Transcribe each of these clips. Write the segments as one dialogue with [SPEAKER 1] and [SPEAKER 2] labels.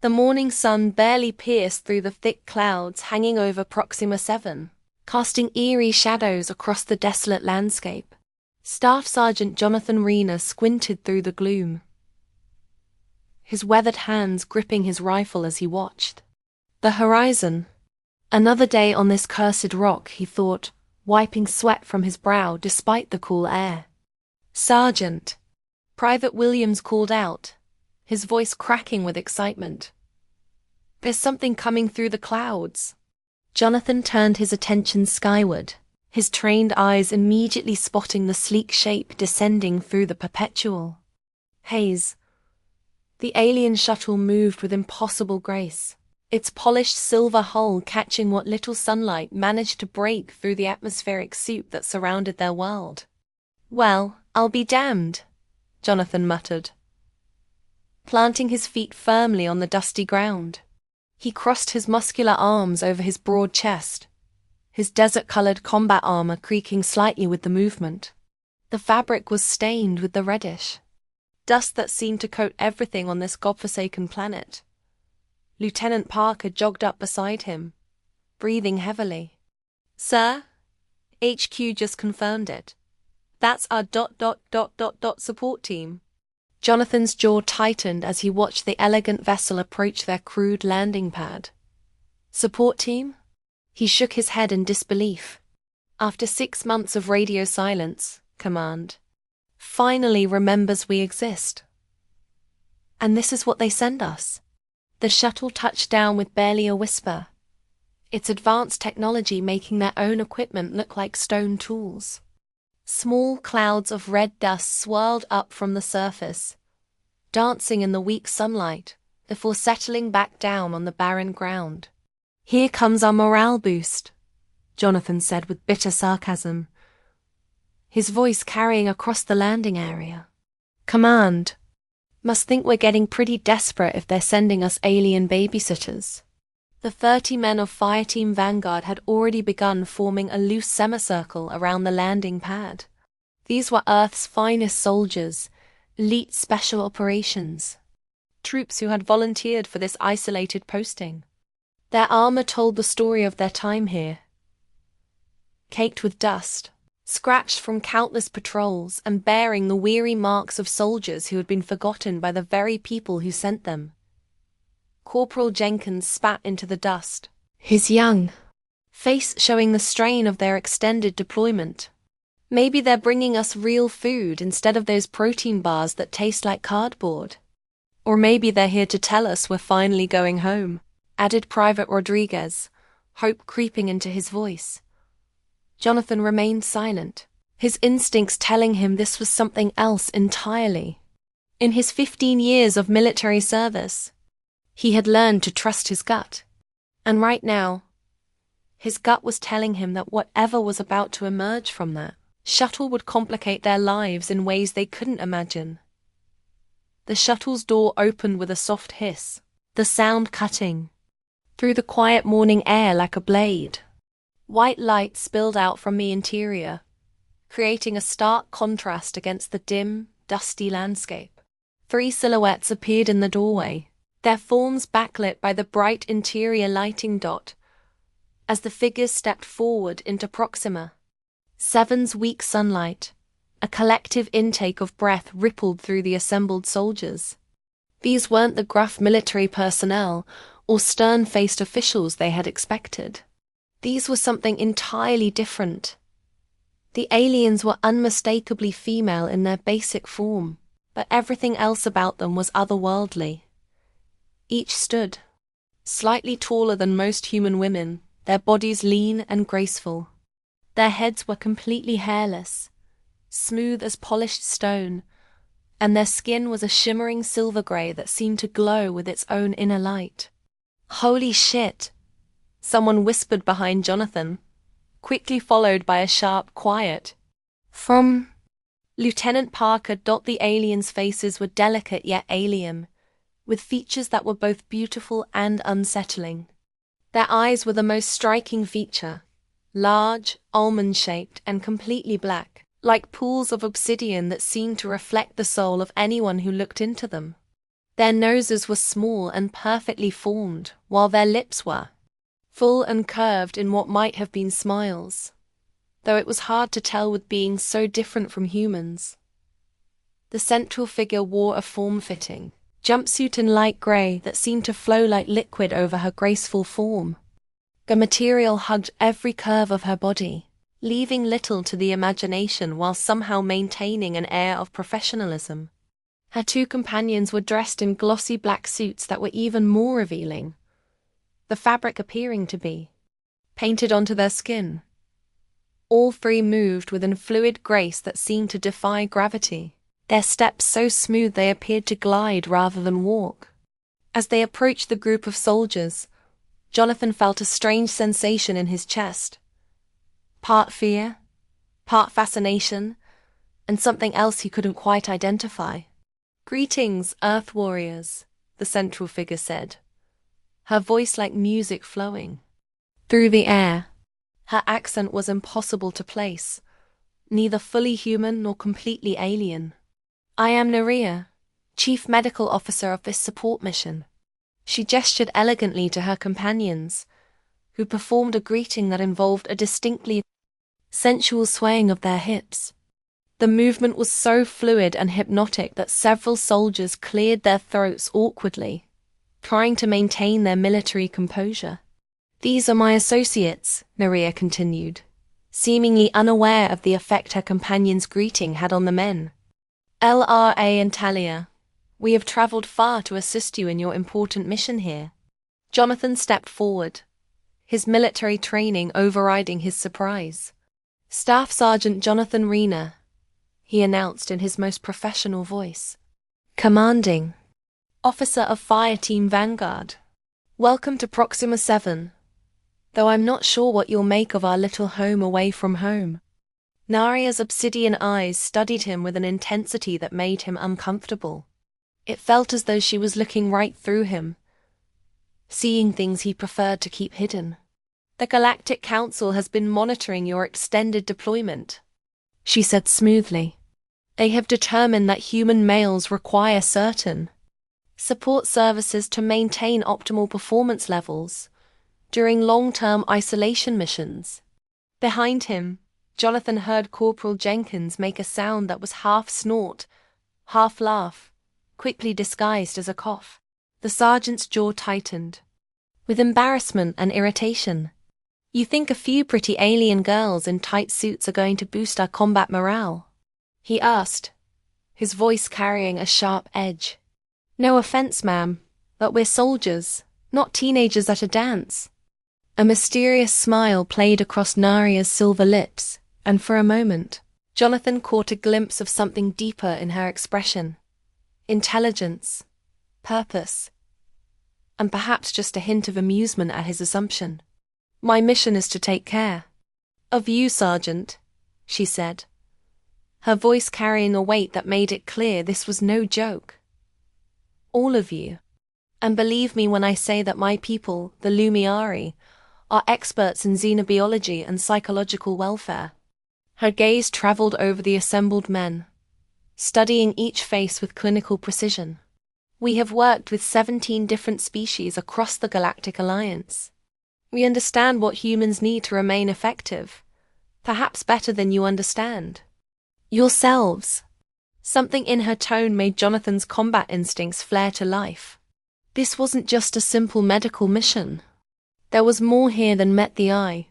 [SPEAKER 1] The morning sun barely pierced through the thick clouds hanging over Proxima 7, casting eerie shadows across the desolate landscape. Staff Sergeant Jonathan Rena squinted through the gloom, his weathered hands gripping his rifle as he watched. The horizon. Another day on this cursed rock, he thought, wiping sweat from his brow despite the cool air. Sergeant! Private Williams called out, his voice cracking with excitement. There's something coming through the clouds. Jonathan turned his attention skyward, his trained eyes immediately spotting the sleek shape descending through the perpetual haze. The alien shuttle moved with impossible grace, its polished silver hull catching what little sunlight managed to break through the atmospheric soup that surrounded their world. Well, I'll be damned, Jonathan muttered, planting his feet firmly on the dusty ground. He crossed his muscular arms over his broad chest, his desert-colored combat armor creaking slightly with the movement. The fabric was stained with the reddish dust that seemed to coat everything on this godforsaken planet. Lieutenant Parker jogged up beside him, breathing heavily. Sir? HQ just confirmed it. That's our ... support team. Jonathan's jaw tightened as he watched the elegant vessel approach their crude landing pad. Support team? He shook his head in disbelief. After 6 months of radio silence, Command finally remembers we exist. And this is what they send us. The shuttle touched down with barely a whisper, its advanced technology making their own equipment look like stone tools. Small clouds of red dust swirled up from the surface, dancing in the weak sunlight before settling back down on the barren ground. Here comes our morale boost, Jonathan said with bitter sarcasm, his voice carrying across the landing area. Command must think we're getting pretty desperate if they're sending us alien babysitters. The 30 men of Fireteam Vanguard had already begun forming a loose semicircle around the landing pad. These were Earth's finest soldiers, elite special operations, troops who had volunteered for this isolated posting. Their armor told the story of their time here, caked with dust, scratched from countless patrols and bearing the weary marks of soldiers who had been forgotten by the very people who sent them. Corporal Jenkins spat into the dust, his young face showing the strain of their extended deployment. Maybe they're bringing us real food instead of those protein bars that taste like cardboard. Or maybe they're here to tell us we're finally going home, added Private Rodriguez, hope creeping into his voice. Jonathan remained silent, his instincts telling him this was something else entirely. In his 15 years of military service, he had learned to trust his gut. And right now, his gut was telling him that whatever was about to emerge from that shuttle would complicate their lives in ways they couldn't imagine. The shuttle's door opened with a soft hiss, the sound cutting through the quiet morning air like a blade. White light spilled out from the interior, creating a stark contrast against the dim, dusty landscape. 3 silhouettes appeared in the doorway, their forms backlit by the bright interior lighting dot, as the figures stepped forward into Proxima 7's weak sunlight. A collective intake of breath rippled through the assembled soldiers. These weren't the gruff military personnel or stern-faced officials they had expected. These were something entirely different. The aliens were unmistakably female in their basic form, but everything else about them was otherworldly. Each stood slightly taller than most human women, their bodies lean and graceful. Their heads were completely hairless, smooth as polished stone, and their skin was a shimmering silver gray that seemed to glow with its own inner light. Holy shit! Someone whispered behind Jonathan, quickly followed by a sharp quiet from Lieutenant Parker. The aliens' faces were delicate yet alien, with features that were both beautiful and unsettling. Their eyes were the most striking feature, large, almond-shaped, and completely black, like pools of obsidian that seemed to reflect the soul of anyone who looked into them. Their noses were small and perfectly formed, while their lips were full and curved in what might have been smiles, though it was hard to tell with being so different from humans. The central figure wore a form-fitting jumpsuit in light gray that seemed to flow like liquid over her graceful form. The material hugged every curve of her body, leaving little to the imagination while somehow maintaining an air of professionalism. Her two companions were dressed in glossy black suits that were even more revealing, the fabric appearing to be painted onto their skin. All three moved with a fluid grace that seemed to defy gravity, their steps so smooth they appeared to glide rather than walk. As they approached the group of soldiers, Jonathan felt a strange sensation in his chest. Part fear, part fascination, and something else he couldn't quite identify. "Greetings, Earth Warriors," the central figure said, her voice like music flowing through the air. Her accent was impossible to place, neither fully human nor completely alien. "I am Narrated, Chief Medical Officer of this support mission." She gestured elegantly to her companions, who performed a greeting that involved a distinctly sensual swaying of their hips. The movement was so fluid and hypnotic that several soldiers cleared their throats awkwardly, trying to maintain their military composure. "These are my associates," Narrated continued, seemingly unaware of the effect her companion's greeting had on the men. "LRA and Talia, we have traveled far to assist you in your important mission here." Jonathan stepped forward, his military training overriding his surprise. "Staff Sergeant Jonathan Rena," he announced in his most professional voice. "Commanding Officer of Fire Team Vanguard. Welcome to Proxima 7, though I'm not sure what you'll make of our little home away from home." Naria's obsidian eyes studied him with an intensity that made him uncomfortable. It felt as though she was looking right through him, seeing things he preferred to keep hidden. "The Galactic Council has been monitoring your extended deployment," she said smoothly. "They have determined that human males require certain support services to maintain optimal performance levels during long-term isolation missions." Behind him, Jonathan heard Corporal Jenkins make a sound that was half snort, half laugh, quickly disguised as a cough. The sergeant's jaw tightened with embarrassment and irritation. "You think a few pretty alien girls in tight suits are going to boost our combat morale?" he asked, his voice carrying a sharp edge. "No offense, ma'am, but we're soldiers, not teenagers at a dance." A mysterious smile played across Naria's silver lips, and for a moment, Jonathan caught a glimpse of something deeper in her expression. Intelligence, purpose, and perhaps just a hint of amusement at his assumption. "My mission is to take care of you, Sergeant," she said, her voice carrying a weight that made it clear this was no joke. "All of you. And believe me when I say that my people, the Lumiari, are experts in xenobiology and psychological welfare." Her gaze traveled over the assembled men, studying each face with clinical precision. "We have worked with 17 different species across the Galactic Alliance. We understand what humans need to remain effective, perhaps better than you understand yourselves." Something in her tone made Jonathan's combat instincts flare to life. This wasn't just a simple medical mission. There was more here than met the eye,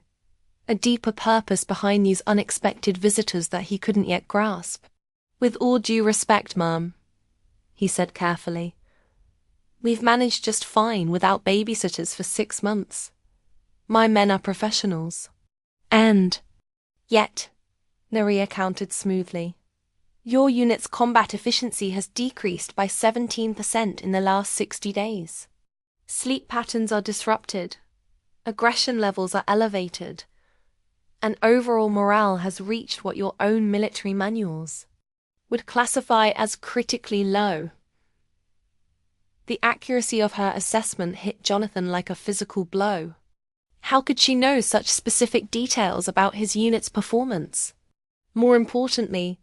[SPEAKER 1] a deeper purpose behind these unexpected visitors that he couldn't yet grasp. "With all due respect, ma'am," he said carefully, "we've managed just fine without babysitters for 6 months. My men are professionals." "And yet," Naria countered smoothly, "your unit's combat efficiency has decreased by 17% in the last 60 days. Sleep patterns are disrupted, aggression levels are elevated, and overall morale has reached what your own military manuals would classify as critically low." The accuracy of her assessment hit Jonathan like a physical blow. How could she know such specific details about his unit's performance? More importantly,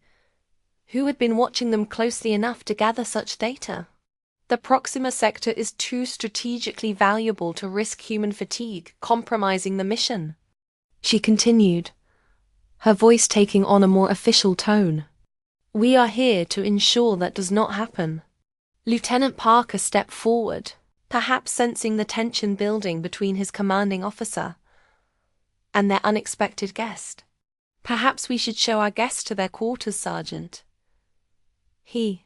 [SPEAKER 1] who had been watching them closely enough to gather such data? The Proxima sector is too strategically valuable to risk human fatigue, compromising the mission. She continued, her voice taking on a more official tone. We are here to ensure that does not happen. Lieutenant Parker stepped forward, perhaps sensing the tension building between his commanding officer and their unexpected guest. Perhaps we should show our guests to their quarters, Sergeant. He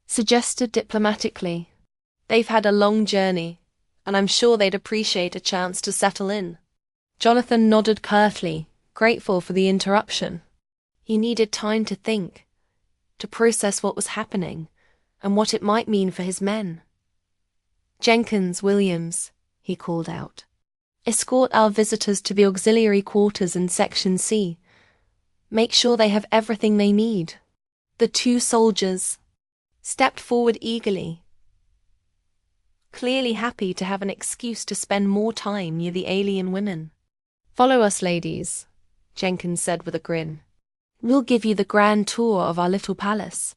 [SPEAKER 1] suggested diplomatically. They've had a long journey, and I'm sure they'd appreciate a chance to settle in. Jonathan nodded curtly, grateful for the interruption. He needed time to think, to process what was happening, and what it might mean for his men. Jenkins, Williams, he called out. Escort our visitors to the auxiliary quarters in Section C. Make sure they have everything they need. The two soldiers stepped forward eagerly, clearly happy to have an excuse to spend more time near the alien women. Follow us, ladies, Jenkins said with a grin. We'll give you the grand tour of our little palace.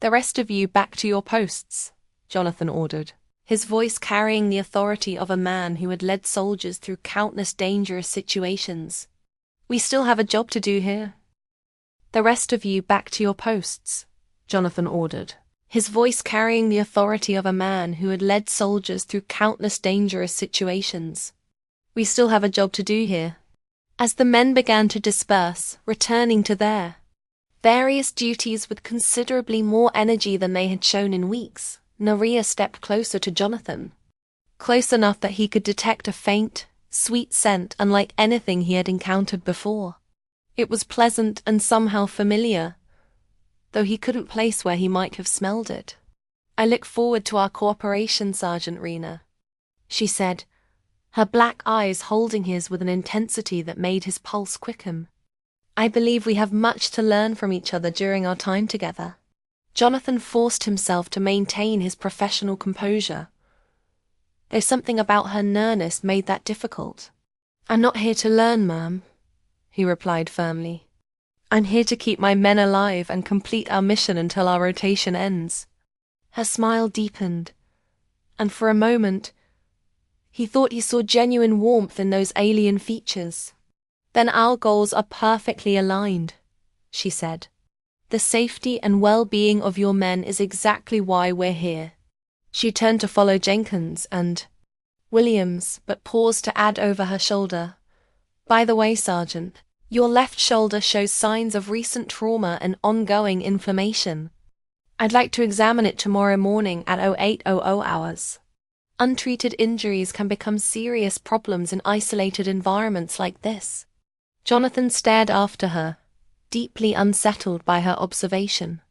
[SPEAKER 1] The rest of you back to your posts, Jonathan ordered, his voice carrying the authority of a man who had led soldiers through countless dangerous situations. We still have a job to do here. The rest of you back to your posts, Jonathan ordered, his voice carrying the authority of a man who had led soldiers through countless dangerous situations. We still have a job to do here. As the men began to disperse, returning to their various duties with considerably more energy than they had shown in weeks, Naria stepped closer to Jonathan. Close enough that he could detect a faint, sweet scent unlike anything he had encountered before. It was pleasant and somehow familiar, though he couldn't place where he might have smelled it. I look forward to our cooperation, Sergeant Rena, she said, her black eyes holding his with an intensity that made his pulse quicken. I believe we have much to learn from each other during our time together. Jonathan forced himself to maintain his professional composure, though something about her nearness made that difficult. I'm not here to learn, ma'am, he replied firmly. I'm here to keep my men alive and complete our mission until our rotation ends. Her smile deepened, and for a moment, he thought he saw genuine warmth in those alien features. Then our goals are perfectly aligned, she said. The safety and well-being of your men is exactly why we're here. She turned to follow Jenkins and Williams, but paused to add over her shoulder. By the way, Sergeant, your left shoulder shows signs of recent trauma and ongoing inflammation. I'd like to examine it tomorrow morning at 0800 hours. Untreated injuries can become serious problems in isolated environments like this. Jonathan stared after her, deeply unsettled by her observation.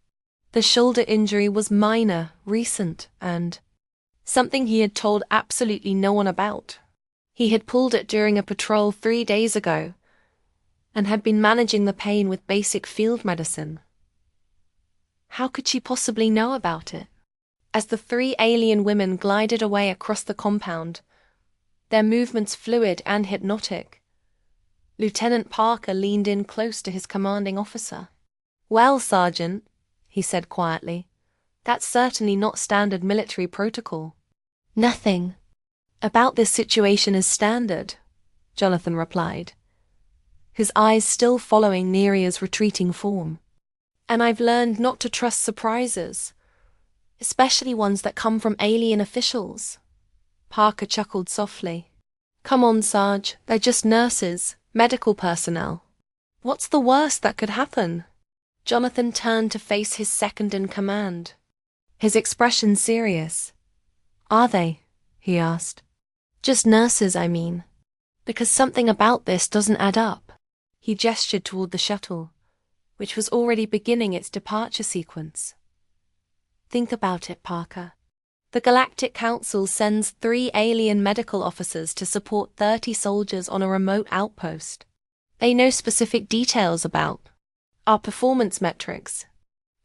[SPEAKER 1] The shoulder injury was minor, recent, and something he had told absolutely no one about. He had pulled it during a patrol 3 days ago, and had been managing the pain with basic field medicine. How could she possibly know about it? As the 3 alien women glided away across the compound, their movements fluid and hypnotic, Lieutenant Parker leaned in close to his commanding officer. Well, Sergeant, he said quietly, that's certainly not standard military protocol. Nothing about this situation is standard, Jonathan replied, his eyes still following Neria's retreating form. And I've learned not to trust surprises, especially ones that come from alien officials. Parker chuckled softly. Come on, Sarge, they're just nurses, medical personnel. What's the worst that could happen? Jonathan turned to face his second-in-command, his expression serious. Are they? He asked. Just nurses, I mean. Because something about this doesn't add up. He gestured toward the shuttle, which was already beginning its departure sequence. Think about it, Parker. The Galactic Council sends 3 alien medical officers to support 30 soldiers on a remote outpost. They know specific details about our performance metrics.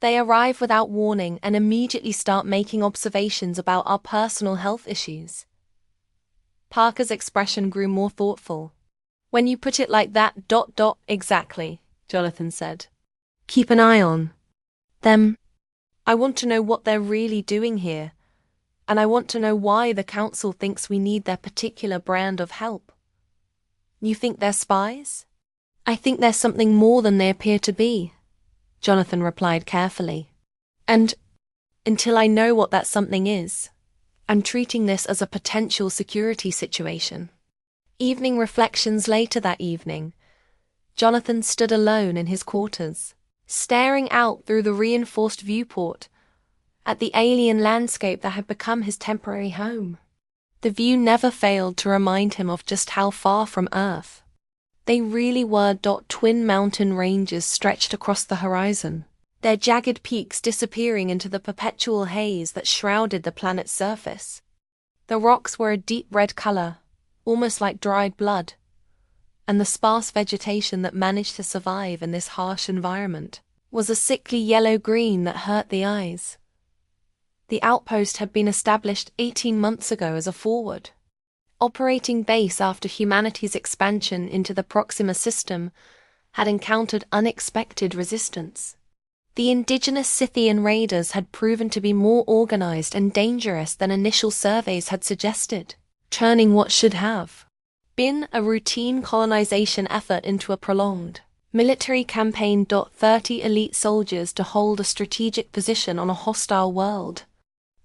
[SPEAKER 1] They arrive without warning and immediately start making observations about our personal health issues. Parker's expression grew more thoughtful. When you put it like that, exactly, Jonathan said. Keep an eye on them. I want to know what they're really doing here, and I want to know why the council thinks we need their particular brand of help. You think they're spies? I think they're something more than they appear to be, Jonathan replied carefully. And until I know what that something is, I'm treating this as a potential security situation. Evening reflections later that evening, Jonathan stood alone in his quarters, staring out through the reinforced viewport at the alien landscape that had become his temporary home. The view never failed to remind him of just how far from Earth they really were. Twin mountain ranges stretched across the horizon, their jagged peaks disappearing into the perpetual haze that shrouded the planet's surface. The rocks were a deep red color, almost like dried blood, and the sparse vegetation that managed to survive in this harsh environment was a sickly yellow-green that hurt the eyes. The outpost had been established 18 months ago as a forward operating base after humanity's expansion into the Proxima system had encountered unexpected resistance. The indigenous Scythian raiders had proven to be more organized and dangerous than initial surveys had suggested, turning what should have been a routine colonization effort into a prolonged military campaign. 30 elite soldiers to hold a strategic position on a hostile world.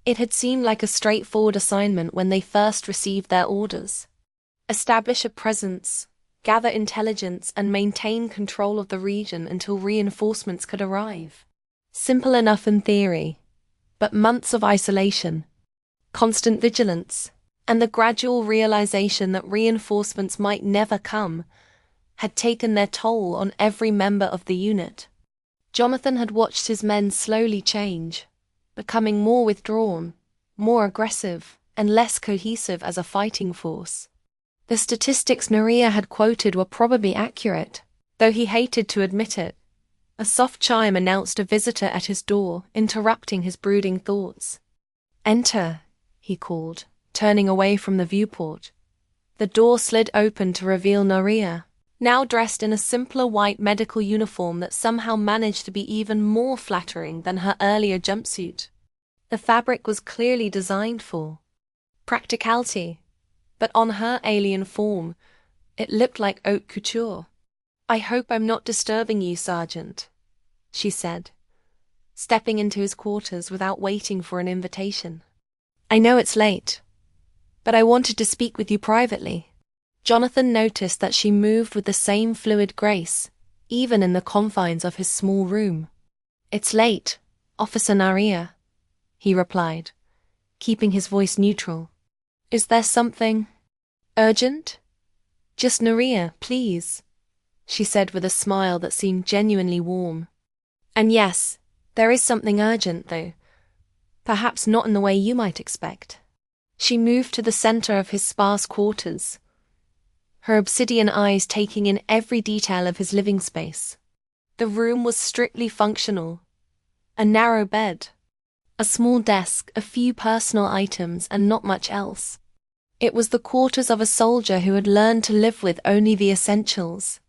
[SPEAKER 1] It had seemed like a straightforward assignment when they first received their orders. Establish a presence, gather intelligence, and maintain control of the region until reinforcements could arrive. Simple enough in theory, but months of isolation, constant vigilance, and the gradual realization that reinforcements might never come had taken their toll on every member of the unit. Jonathan had watched his men slowly change, becoming more withdrawn, more aggressive, and less cohesive as a fighting force. The statistics Naria had quoted were probably accurate, though he hated to admit it. A soft chime announced a visitor at his door, interrupting his brooding thoughts. "Enter," he called, turning away from the viewport. The door slid open to reveal Naria, now dressed in a simpler white medical uniform that somehow managed to be even more flattering than her earlier jumpsuit. The fabric was clearly designed for practicality, but on her alien form, it looked like haute couture. "I hope I'm not disturbing you, Sergeant," she said, stepping into his quarters without waiting for an invitation. "I know it's late, but I wanted to speak with you privately." Jonathan noticed that she moved with the same fluid grace, even in the confines of his small room. "It's late, Officer Naria," he replied, keeping his voice neutral. "Is there something urgent?" "Just Naria, please," she said with a smile that seemed genuinely warm. "And yes, there is something urgent, though. Perhaps not in the way you might expect." She moved to the center of his sparse quarters, her obsidian eyes taking in every detail of his living space. The room was strictly functional. A narrow bed, a small desk, a few personal items, and not much else. It was the quarters of a soldier who had learned to live with only the essentials.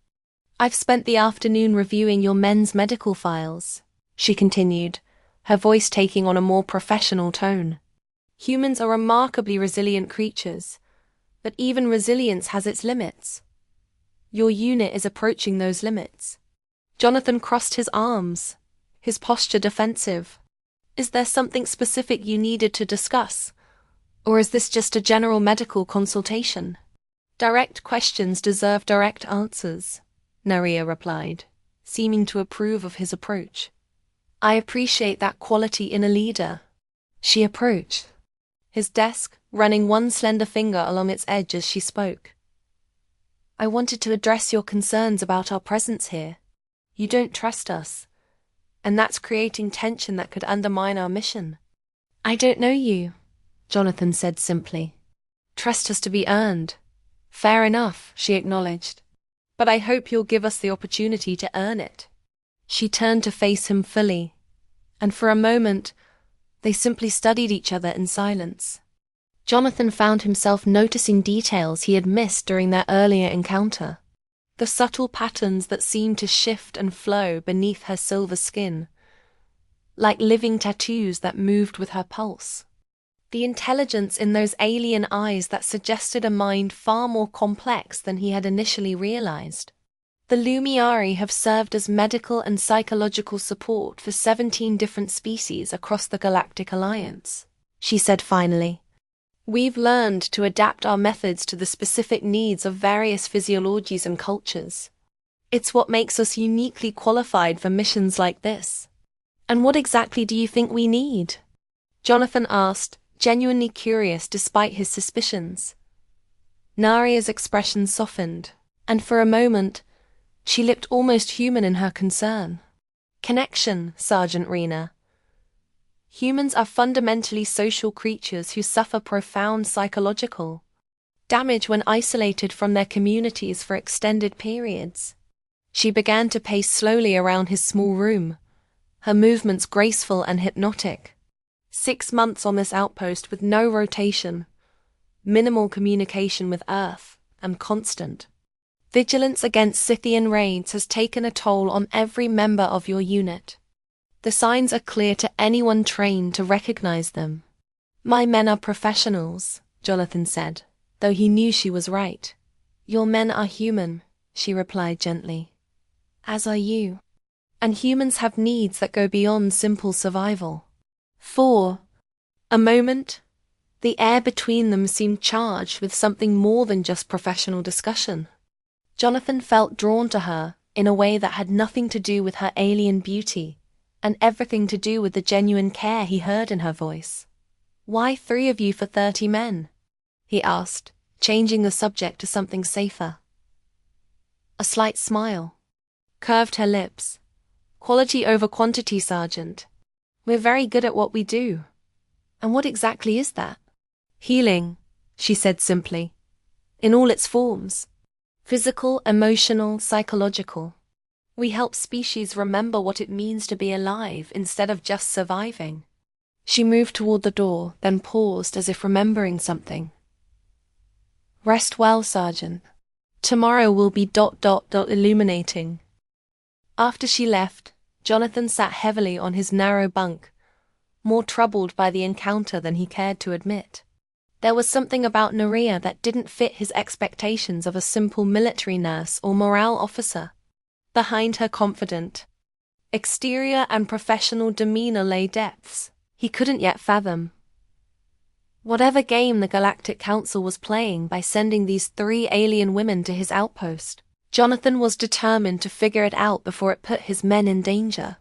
[SPEAKER 1] "I've spent the afternoon reviewing your men's medical files," she continued, her voice taking on a more professional tone. "Humans are remarkably resilient creatures, but even resilience has its limits. Your unit is approaching those limits." Jonathan crossed his arms, his posture defensive. "Is there something specific you needed to discuss? Or is this just a general medical consultation?" "Direct questions deserve direct answers," Naria replied, seeming to approve of his approach. "I appreciate that quality in a leader." She approached his desk, running one slender finger along its edge as she spoke. "I wanted to address your concerns about our presence here. You don't trust us, and that's creating tension that could undermine our mission." "I don't know you," Jonathan said simply. "Trust has to be earned." "Fair enough," she acknowledged. "But I hope you'll give us the opportunity to earn it." She turned to face him fully, and for a moment, they simply studied each other in silence. Jonathan found himself noticing details he had missed during their earlier encounter. The subtle patterns that seemed to shift and flow beneath her silver skin, like living tattoos that moved with her pulse. The intelligence in those alien eyes that suggested a mind far more complex than he had initially realized. The Lumiari have served as medical and psychological support for 17 different species across the Galactic Alliance, she said finally. We've learned to adapt our methods to the specific needs of various physiologies and cultures. It's what makes us uniquely qualified for missions like this. And what exactly do you think we need? Jonathan asked, genuinely curious despite his suspicions. Naria's expression softened, and for a moment, she looked almost human in her concern. Connection, Sergeant Rena. Humans are fundamentally social creatures who suffer profound psychological damage when isolated from their communities for extended periods. She began to pace slowly around his small room, her movements graceful and hypnotic. 6 months on this outpost with no rotation, minimal communication with Earth, and constant vigilance against Scythian raids has taken a toll on every member of your unit. The signs are clear to anyone trained to recognize them. My men are professionals, Jonathan said, though he knew she was right. Your men are human, she replied gently. As are you. And humans have needs that go beyond simple survival. For a moment, the air between them seemed charged with something more than just professional discussion. Jonathan felt drawn to her in a way that had nothing to do with her alien beauty, and everything to do with the genuine care he heard in her voice. Why 3 of you for 30 men? He asked, changing the subject to something safer. A slight smile curved her lips. Quality over quantity, Sergeant. We're very good at what we do. And what exactly is that? Healing, she said simply. In all its forms. Physical, emotional, psychological. We help species remember what it means to be alive instead of just surviving. She moved toward the door, then paused as if remembering something. Rest well, Sergeant. Tomorrow will be ... illuminating. After she left, Jonathan sat heavily on his narrow bunk, more troubled by the encounter than he cared to admit. There was something about Naria that didn't fit his expectations of a simple military nurse or morale officer. Behind her confident exterior and professional demeanor lay depths he couldn't yet fathom. Whatever game the Galactic Council was playing by sending these 3 alien women to his outpost, Jonathan was determined to figure it out before it put his men in danger.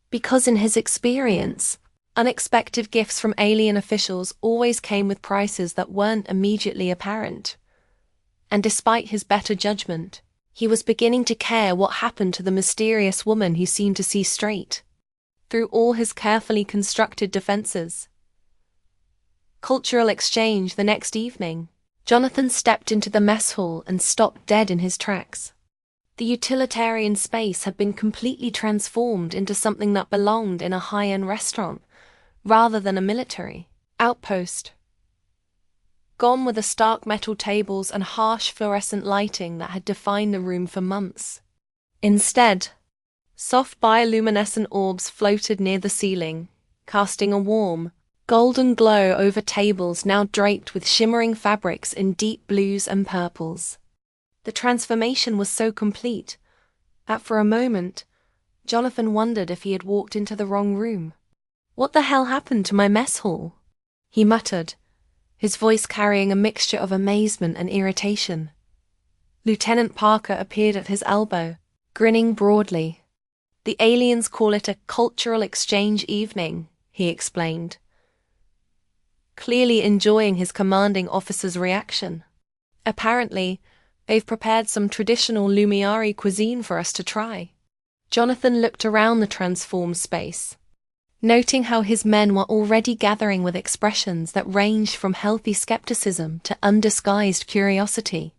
[SPEAKER 1] Because in his experience, unexpected gifts from alien officials always came with prices that weren't immediately apparent. And despite his better judgment, he was beginning to care what happened to the mysterious woman he seemed to see straight through all his carefully constructed defenses. Cultural exchange the next evening. Jonathan stepped into the mess hall and stopped dead in his tracks. The utilitarian space had been completely transformed into something that belonged in a high-end restaurant, rather than a military outpost. Gone were the stark metal tables and harsh fluorescent lighting that had defined the room for months. Instead, soft bioluminescent orbs floated near the ceiling, casting a warm, golden glow over tables now draped with shimmering fabrics in deep blues and purples. The transformation was so complete that for a moment, Jonathan wondered if he had walked into the wrong room. What the hell happened to my mess hall? He muttered, his voice carrying a mixture of amazement and irritation. Lieutenant Parker appeared at his elbow, grinning broadly. The aliens call it a cultural exchange evening, he explained, clearly enjoying his commanding officer's reaction. Apparently, they've prepared some traditional Lumiari cuisine for us to try. Jonathan looked around the transformed space, noting how his men were already gathering with expressions that ranged from healthy skepticism to undisguised curiosity.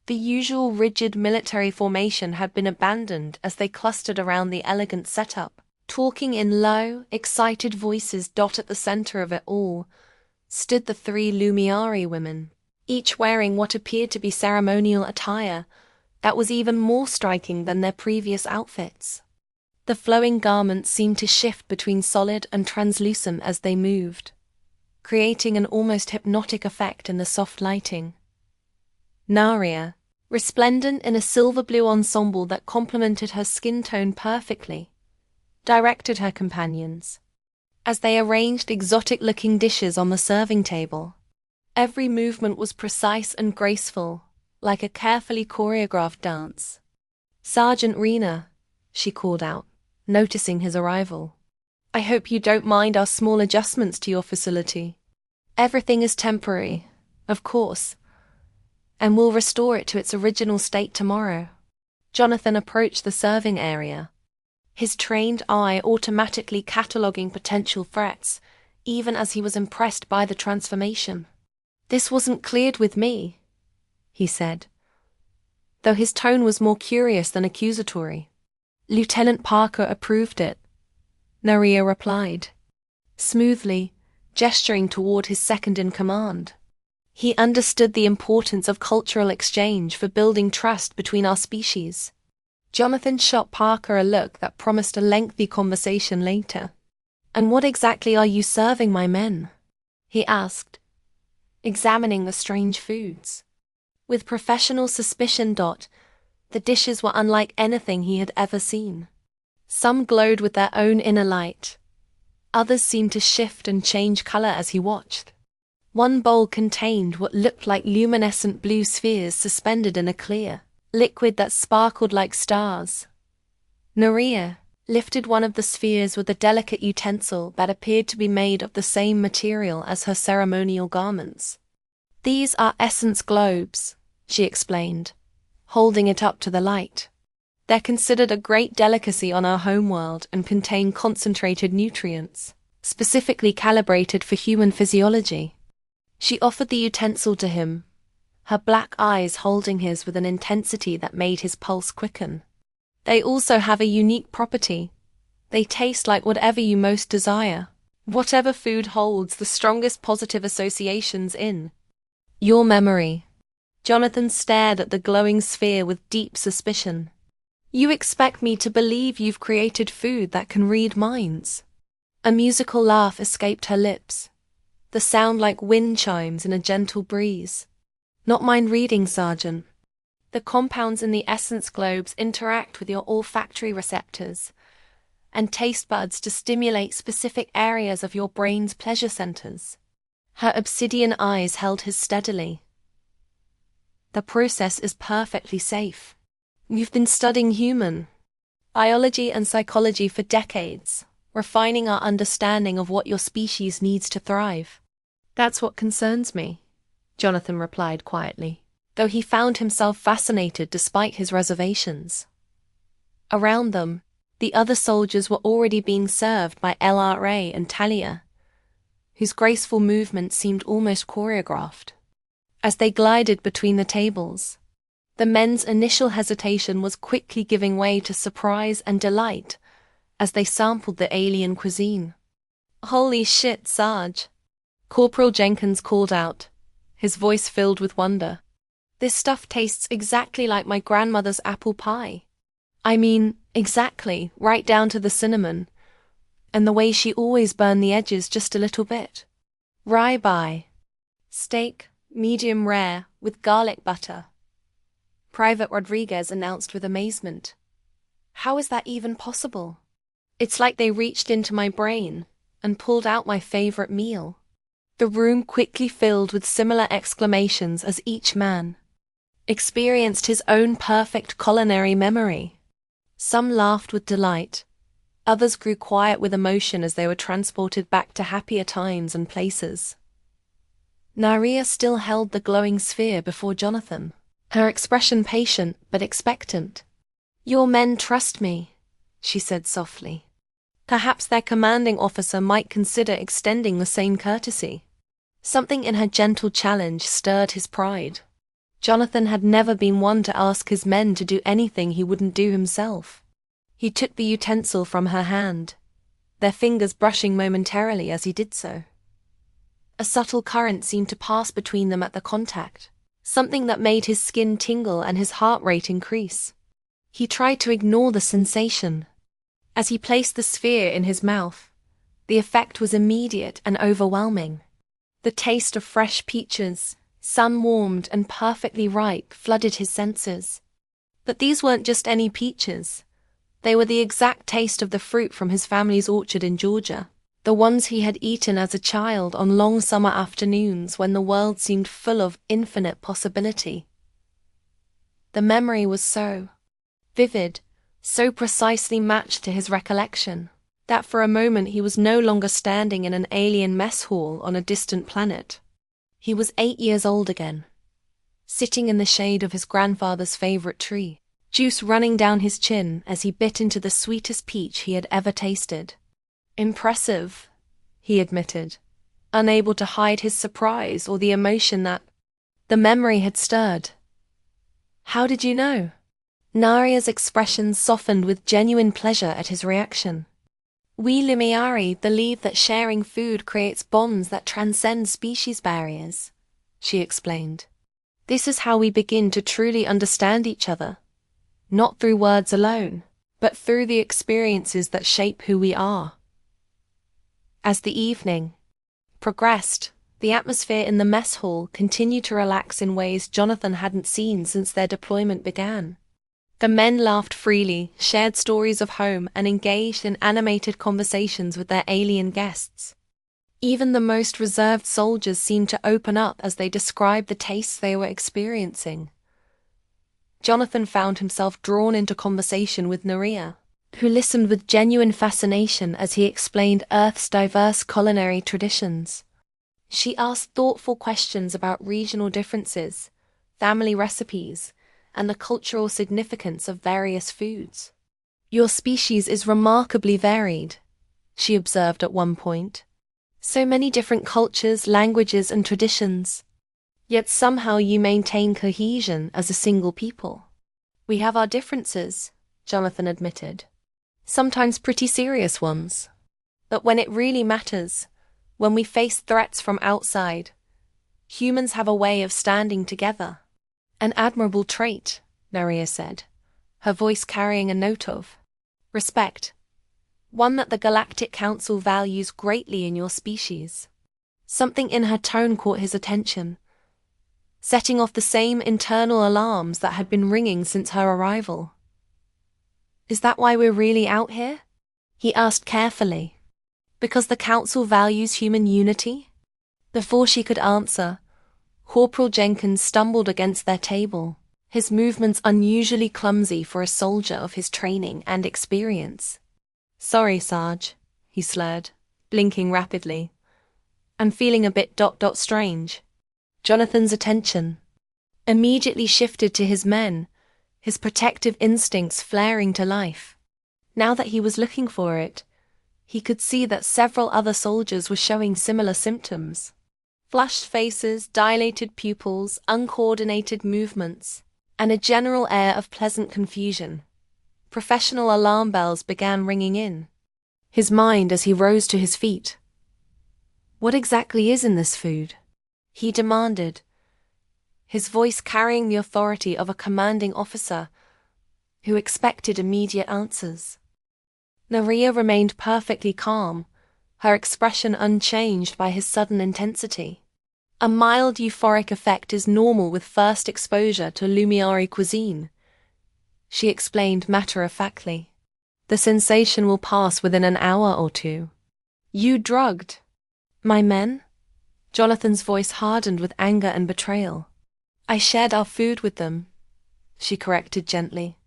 [SPEAKER 1] The usual rigid military formation had been abandoned as they clustered around the elegant setup, talking in low, excited voices. At the center of it all stood the 3 Lumiari women, each wearing what appeared to be ceremonial attire that was even more striking than their previous outfits. The flowing garments seemed to shift between solid and translucent as they moved, creating an almost hypnotic effect in the soft lighting. Naria, resplendent in a silver-blue ensemble that complemented her skin tone perfectly, directed her companions as they arranged exotic-looking dishes on the serving table. Every movement was precise and graceful, like a carefully choreographed dance. "Sergeant Rena," she called out, noticing his arrival. "I hope you don't mind our small adjustments to your facility. Everything is temporary, of course, and we'll restore it to its original state tomorrow." Jonathan approached the serving area, his trained eye automatically cataloging potential threats, even as he was impressed by the transformation. "This wasn't cleared with me," he said, though his tone was more curious than accusatory. "Lieutenant Parker approved it," Naria replied, smoothly, gesturing toward his second-in-command. "He understood the importance of cultural exchange for building trust between our species." Jonathan shot Parker a look that promised a lengthy conversation later. "And what exactly are you serving my men?" he asked, examining the strange foods. With professional suspicion. The dishes were unlike anything he had ever seen. Some glowed with their own inner light. Others seemed to shift and change color as he watched. One bowl contained what looked like luminescent blue spheres suspended in a clear liquid that sparkled like stars. Naria lifted one of the spheres with a delicate utensil that appeared to be made of the same material as her ceremonial garments. "These are essence globes," she explained, holding it up to the light. "They're considered a great delicacy on our homeworld and contain concentrated nutrients, specifically calibrated for human physiology." She offered the utensil to him, her black eyes holding his with an intensity that made his pulse quicken. "They also have a unique property. They taste like whatever you most desire. Whatever food holds the strongest positive associations in your memory." Jonathan stared at the glowing sphere with deep suspicion. "You expect me to believe you've created food that can read minds?" A musical laugh escaped her lips, the sound like wind chimes in a gentle breeze. "Not mind reading, Sergeant. The compounds in the essence globes interact with your olfactory receptors and taste buds to stimulate specific areas of your brain's pleasure centers." Her obsidian eyes held his steadily. "The process is perfectly safe. You've been studying human biology and psychology for decades, refining our understanding of what your species needs to thrive." "That's what concerns me," Jonathan replied quietly, though he found himself fascinated despite his reservations. Around them, the other soldiers were already being served by LRA and Talia, whose graceful movements seemed almost choreographed. As they glided between the tables, the men's initial hesitation was quickly giving way to surprise and delight as they sampled the alien cuisine. "Holy shit, Sarge," Corporal Jenkins called out, his voice filled with wonder. "This stuff tastes exactly like my grandmother's apple pie. I mean, exactly, right down to the cinnamon, and the way she always burned the edges just a little bit." "Rye-bye. Steak, medium rare, with garlic butter," Private Rodriguez announced with amazement. "How is that even possible? It's like they reached into my brain and pulled out my favorite meal." The room quickly filled with similar exclamations as each man experienced his own perfect culinary memory. Some laughed with delight, others grew quiet with emotion as they were transported back to happier times and places. Naria still held the glowing sphere before Jonathan, her expression patient but expectant. "Your men trust me," she said softly. Perhaps their commanding officer might consider extending the same courtesy. Something in her gentle challenge stirred his pride. Jonathan had never been one to ask his men to do anything he wouldn't do himself. He took the utensil from her hand, their fingers brushing momentarily as he did so. A subtle current seemed to pass between them at the contact, something that made his skin tingle and his heart rate increase. He tried to ignore the sensation. As he placed the sphere in his mouth, the effect was immediate and overwhelming. The taste of fresh peaches, sun-warmed and perfectly ripe, flooded his senses. But these weren't just any peaches. They were the exact taste of the fruit from his family's orchard in Georgia, the ones he had eaten as a child on long summer afternoons when the world seemed full of infinite possibility. The memory was so vivid, so precisely matched to his recollection, that for a moment he was no longer standing in an alien mess hall on a distant planet. He was 8 years old again, sitting in the shade of his grandfather's favorite tree, juice running down his chin as he bit into the sweetest peach he had ever tasted. Impressive, he admitted, unable to hide his surprise or the emotion that the memory had stirred. How did you know? Naria's expression softened with genuine pleasure at his reaction. We Lumiari believe that sharing food creates bonds that transcend species barriers, she explained. This is how we begin to truly understand each other, not through words alone, but through the experiences that shape who we are. As the evening progressed, the atmosphere in the mess hall continued to relax in ways Jonathan hadn't seen since their deployment began. The men laughed freely, shared stories of home, and engaged in animated conversations with their alien guests. Even the most reserved soldiers seemed to open up as they described the tastes they were experiencing. Jonathan found himself drawn into conversation with Naria, who listened with genuine fascination as he explained Earth's diverse culinary traditions. She asked thoughtful questions about regional differences, family recipes, and the cultural significance of various foods. Your species is remarkably varied, she observed at one point. So many different cultures, languages, and traditions. Yet somehow you maintain cohesion as a single people. We have our differences, Jonathan admitted. Sometimes pretty serious ones. But when it really matters, when we face threats from outside, humans have a way of standing together. An admirable trait, Naria said, her voice carrying a note of respect. One that the Galactic Council values greatly in your species. Something in her tone caught his attention, setting off the same internal alarms that had been ringing since her arrival. Is that why we're really out here? He asked carefully. Because the Council values human unity? Before she could answer, Corporal Jenkins stumbled against their table, his movements unusually clumsy for a soldier of his training and experience. Sorry, Sarge, he slurred, blinking rapidly. I'm feeling a bit strange. Jonathan's attention immediately shifted to his men, his protective instincts flaring to life. Now that he was looking for it, he could see that several other soldiers were showing similar symptoms. Flushed faces, dilated pupils, uncoordinated movements, and a general air of pleasant confusion. Professional alarm bells began ringing in. His mind as he rose to his feet. What exactly is in this food? He demanded, his voice carrying the authority of a commanding officer who expected immediate answers. Naria remained perfectly calm, her expression unchanged by his sudden intensity. A mild euphoric effect is normal with first exposure to Lumiari cuisine, she explained matter-of-factly. The sensation will pass within an hour or two. You drugged my men? Jonathan's voice hardened with anger and betrayal. I shared our food with them, she corrected gently.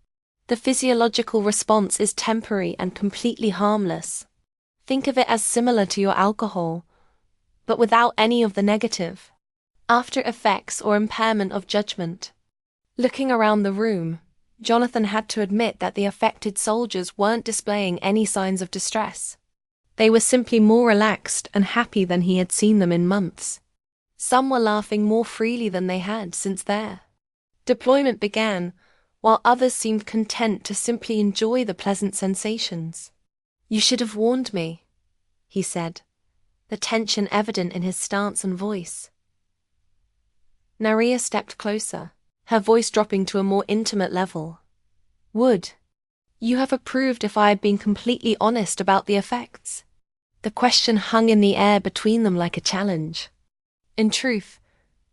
[SPEAKER 1] The physiological response is temporary and completely harmless. Think of it as similar to your alcohol, but without any of the negative after effects or impairment of judgment. Looking around the room, Jonathan had to admit that the affected soldiers weren't displaying any signs of distress. They were simply more relaxed and happy than he had seen them in months. Some were laughing more freely than they had since their deployment began, while others seemed content to simply enjoy the pleasant sensations. You should have warned me, he said, the tension evident in his stance and voice. Naria stepped closer, her voice dropping to a more intimate level. Would you have approved if I had been completely honest about the effects? The question hung in the air between them like a challenge. In truth,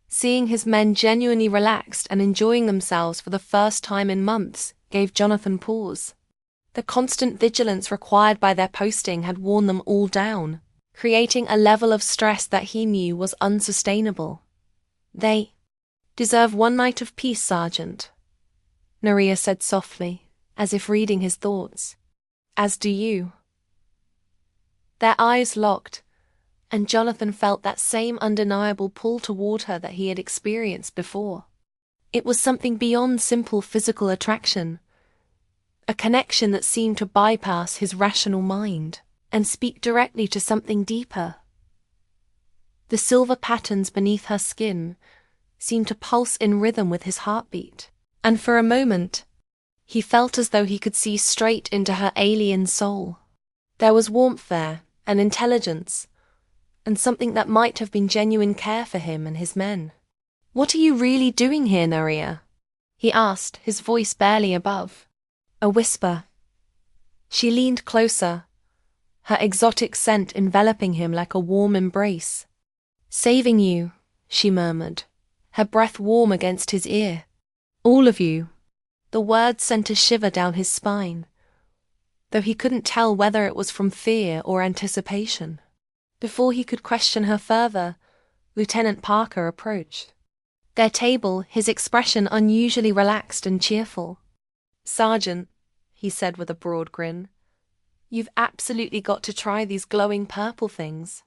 [SPEAKER 1] seeing his men genuinely relaxed and enjoying themselves for the first time in months gave Jonathan pause. The constant vigilance required by their posting had worn them all down, creating a level of stress that he knew was unsustainable. "They deserve one night of peace, Sergeant," Naria said softly, as if reading his thoughts. "As do you." Their eyes locked, and Jonathan felt that same undeniable pull toward her that he had experienced before. It was something beyond simple physical attraction, a connection that seemed to bypass his rational mind and speak directly to something deeper. The silver patterns beneath her skin seemed to pulse in rhythm with his heartbeat, and for a moment, he felt as though he could see straight into her alien soul. There was warmth there, and intelligence, and something that might have been genuine care for him and his men. "What are you really doing here, Naria?" he asked, his voice barely above a whisper. She leaned closer, her exotic scent enveloping him like a warm embrace. "Saving you," she murmured, her breath warm against his ear. "All of you." The words sent a shiver down his spine, though he couldn't tell whether it was from fear or anticipation. Before he could question her further, Lieutenant Parker approached. Their table, his expression unusually relaxed and cheerful. "Sergeant," he said with a broad grin, "you've absolutely got to try these glowing purple things.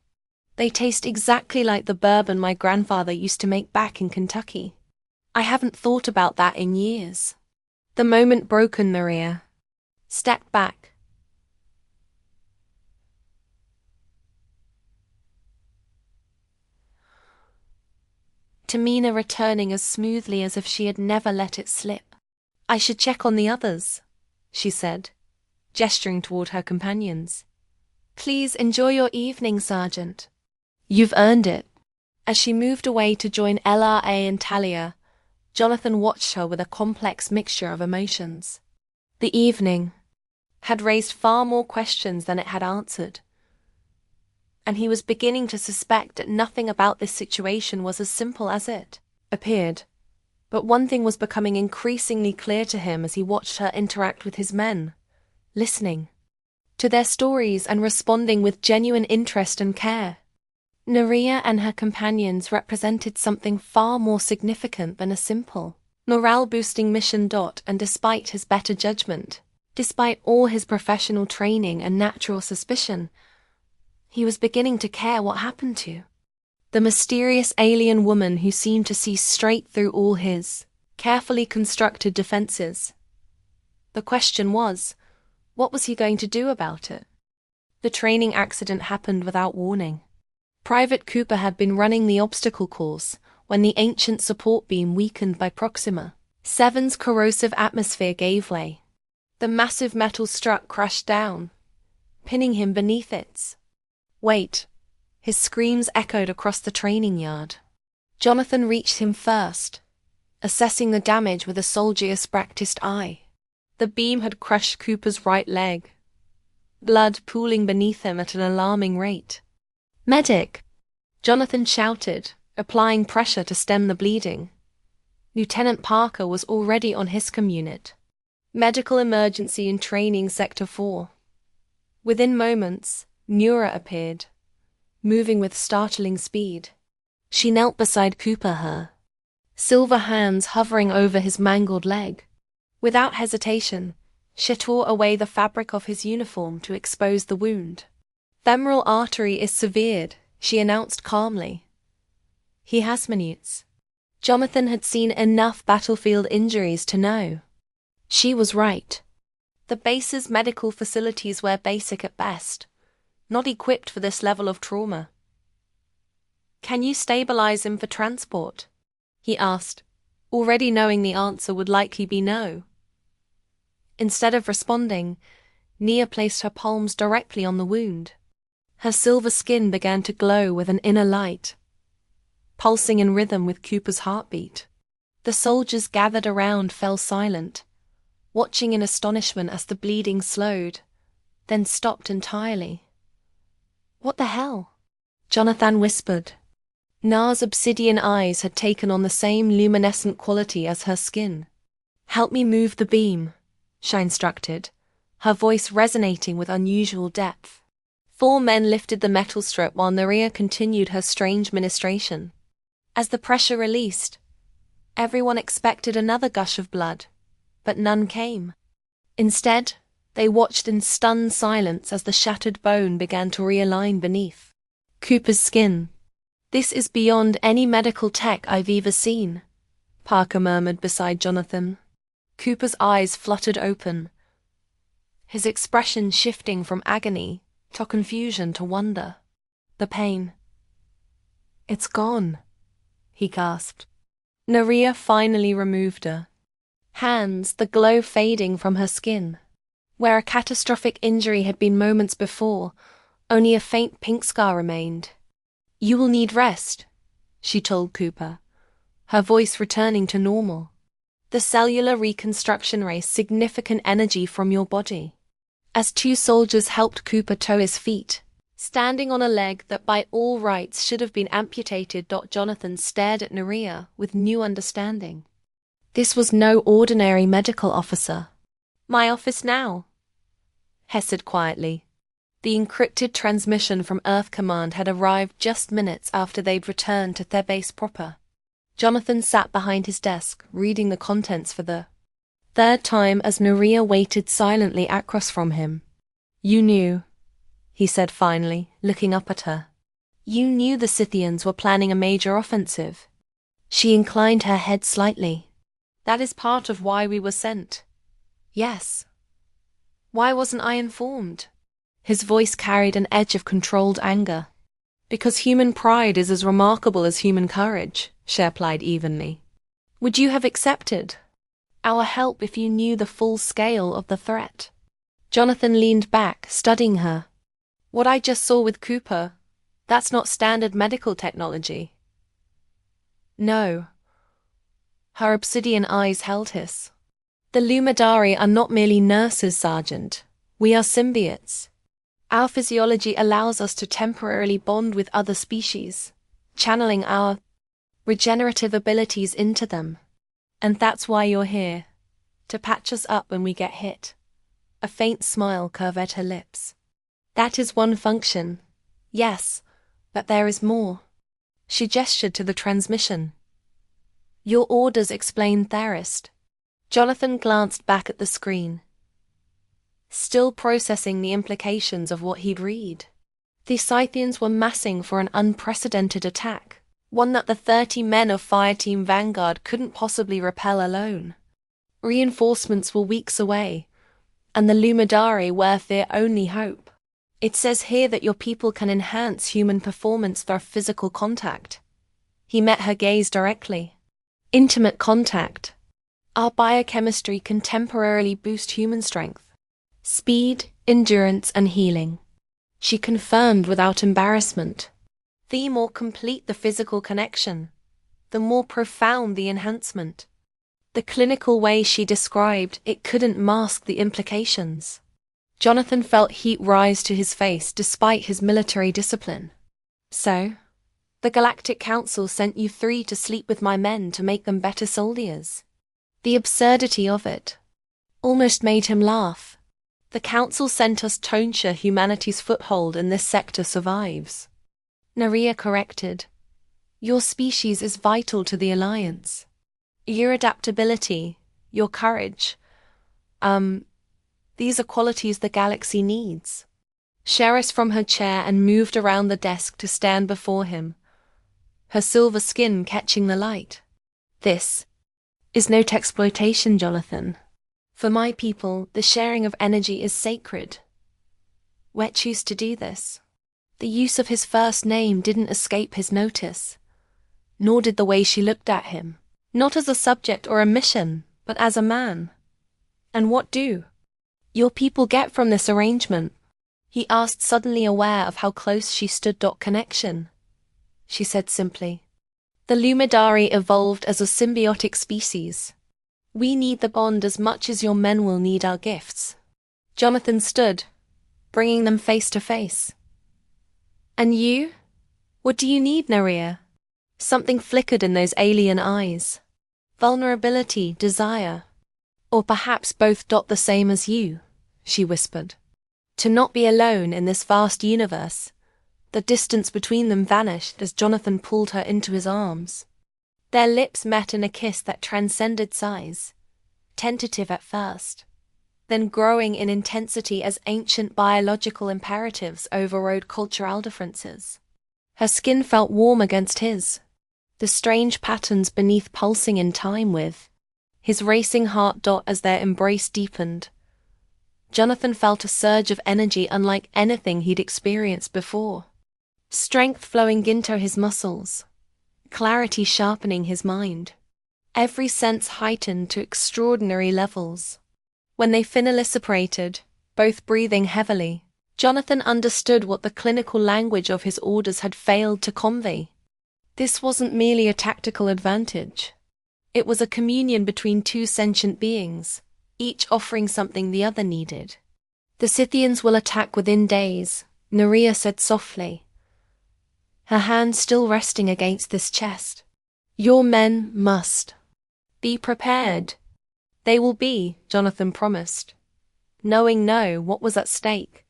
[SPEAKER 1] They taste exactly like the bourbon my grandfather used to make back in Kentucky. I haven't thought about that in years." The moment broken, Maria stepped back. Tamina returning as smoothly as if she had never let it slip. "I should check on the others," she said, gesturing toward her companions. "Please enjoy your evening, Sergeant. You've earned it." As she moved away to join LRA and Talia, Jonathan watched her with a complex mixture of emotions. The evening had raised far more questions than it had answered, and he was beginning to suspect that nothing about this situation was as simple as it appeared. But one thing was becoming increasingly clear to him as he watched her interact with his men, listening to their stories and responding with genuine interest and care. Naria and her companions represented something far more significant than a simple, morale-boosting mission. And despite his better judgment, despite all his professional training and natural suspicion, he was beginning to care what happened to the mysterious alien woman who seemed to see straight through all his carefully constructed defenses. The question was, what was he going to do about it? The training accident happened without warning. Private Cooper had been running the obstacle course when the ancient support beam weakened by Proxima 7's corrosive atmosphere gave way. The massive metal strut crashed down, pinning him beneath its weight. His screams echoed across the training yard. Jonathan reached him first, assessing the damage with a soldier's practiced eye. The beam had crushed Cooper's right leg, blood pooling beneath him at an alarming rate. "Medic!" Jonathan shouted, applying pressure to stem the bleeding. Lieutenant Parker was already on HISCOM unit. Medical emergency in training Sector 4. Within moments, Nura appeared, moving with startling speed. She knelt beside Cooper, her silver hands hovering over his mangled leg. Without hesitation, she tore away the fabric of his uniform to expose the wound. "Femoral artery is severed," she announced calmly. "He has minutes." Jonathan had seen enough battlefield injuries to know she was right. The base's medical facilities were basic at best, not equipped for this level of trauma. "Can you stabilize him for transport?" he asked, already knowing the answer would likely be no. Instead of responding, Nia placed her palms directly on the wound. Her silver skin began to glow with an inner light, pulsing in rhythm with Cooper's heartbeat. The soldiers gathered around fell silent, watching in astonishment as the bleeding slowed, then stopped entirely. "What the hell?" Jonathan whispered. Na's obsidian eyes had taken on the same luminescent quality as her skin. "Help me move the beam," she instructed, her voice resonating with unusual depth. 4 men lifted the metal strip while Naria continued her strange ministration. As the pressure released, everyone expected another gush of blood, but none came. Instead, they watched in stunned silence as the shattered bone began to realign beneath Cooper's skin. "This is beyond any medical tech I've ever seen," Parker murmured beside Jonathan. Cooper's eyes fluttered open, his expression shifting from agony to confusion to wonder. "The pain. It's gone," he gasped. Naria finally removed her hands, the glow fading from her skin. Where a catastrophic injury had been moments before, only a faint pink scar remained. "You will need rest," she told Cooper, her voice returning to normal. "The cellular reconstruction raised significant energy from your body." As 2 soldiers helped Cooper to his feet, standing on a leg that by all rights should have been amputated, Jonathan stared at Naria with new understanding. This was no ordinary medical officer. "My office now," Hess said quietly. The encrypted transmission from Earth Command had arrived just minutes after they'd returned to their base proper. Jonathan sat behind his desk, reading the contents for the 3rd time as Naria waited silently across from him. "You knew," he said finally, looking up at her. "You knew the Scythians were planning a major offensive." She inclined her head slightly. "That is part of why we were sent." "Yes. Why wasn't I informed?" His voice carried an edge of controlled anger. "Because human pride is as remarkable as human courage," she replied evenly. "Would you have accepted our help if you knew the full scale of the threat?" Jonathan leaned back, studying her. "What I just saw with Cooper, that's not standard medical technology." "No." Her obsidian eyes held his. "The Luminari are not merely nurses, Sergeant. We are symbiotes. Our physiology allows us to temporarily bond with other species, channeling our regenerative abilities into them. And that's why you're here, to patch us up when we get hit." A faint smile curved her lips. "That is one function, yes, but there is more." She gestured to the transmission. "Your orders explain Therist." Jonathan glanced back at the screen, still processing the implications of what he'd read. The Scythians were massing for an unprecedented attack, one that the 30 men of Fireteam Vanguard couldn't possibly repel alone. Reinforcements were weeks away, and the Luminari were their only hope. "It says here that your people can enhance human performance through physical contact." He met her gaze directly. "Intimate contact. Our biochemistry can temporarily boost human strength, speed, endurance, and healing," she confirmed without embarrassment. "The more complete the physical connection, the more profound the enhancement." The clinical way she described it couldn't mask the implications. Jonathan felt heat rise to his face despite his military discipline. "So, the Galactic Council sent you 3 to sleep with my men to make them better soldiers." The absurdity of it almost made him laugh. "The Council sent us to ensure humanity's foothold in this sector survives." Naria corrected. "Your species is vital to the Alliance. Your adaptability, your courage, these are qualities the galaxy needs." She rose from her chair and moved around the desk to stand before him, her silver skin catching the light. "This is no exploitation, Jonathan. For my people, the sharing of energy is sacred. We choose to do this." The use of his first name didn't escape his notice, nor did the way she looked at him. Not as a subject or a mission, but as a man. "And what do your people get from this arrangement?" he asked, suddenly aware of how close she stood. "Connection," she said simply. "The Luminari evolved as a symbiotic species. We need the bond as much as your men will need our gifts." Jonathan stood, bringing them face to face. "And you? What do you need, Naria?" Something flickered in those alien eyes. Vulnerability, desire. Or perhaps both. The same as you, she whispered. To not be alone in this vast universe. The distance between them vanished as Jonathan pulled her into his arms. Their lips met in a kiss that transcended size, tentative at first, then growing in intensity as ancient biological imperatives overrode cultural differences. Her skin felt warm against his, the strange patterns beneath pulsing in time with his racing heart. As their embrace deepened, Jonathan felt a surge of energy unlike anything he'd experienced before. Strength flowing into his muscles, clarity sharpening his mind. Every sense heightened to extraordinary levels. When they finally separated, both breathing heavily, Jonathan understood what the clinical language of his orders had failed to convey. This wasn't merely a tactical advantage. It was a communion between two sentient beings, each offering something the other needed. The Scythians will attack within days, Nerea said softly, her hand still resting against his chest. Your men must be prepared. They will be, Jonathan promised, knowing what was at stake,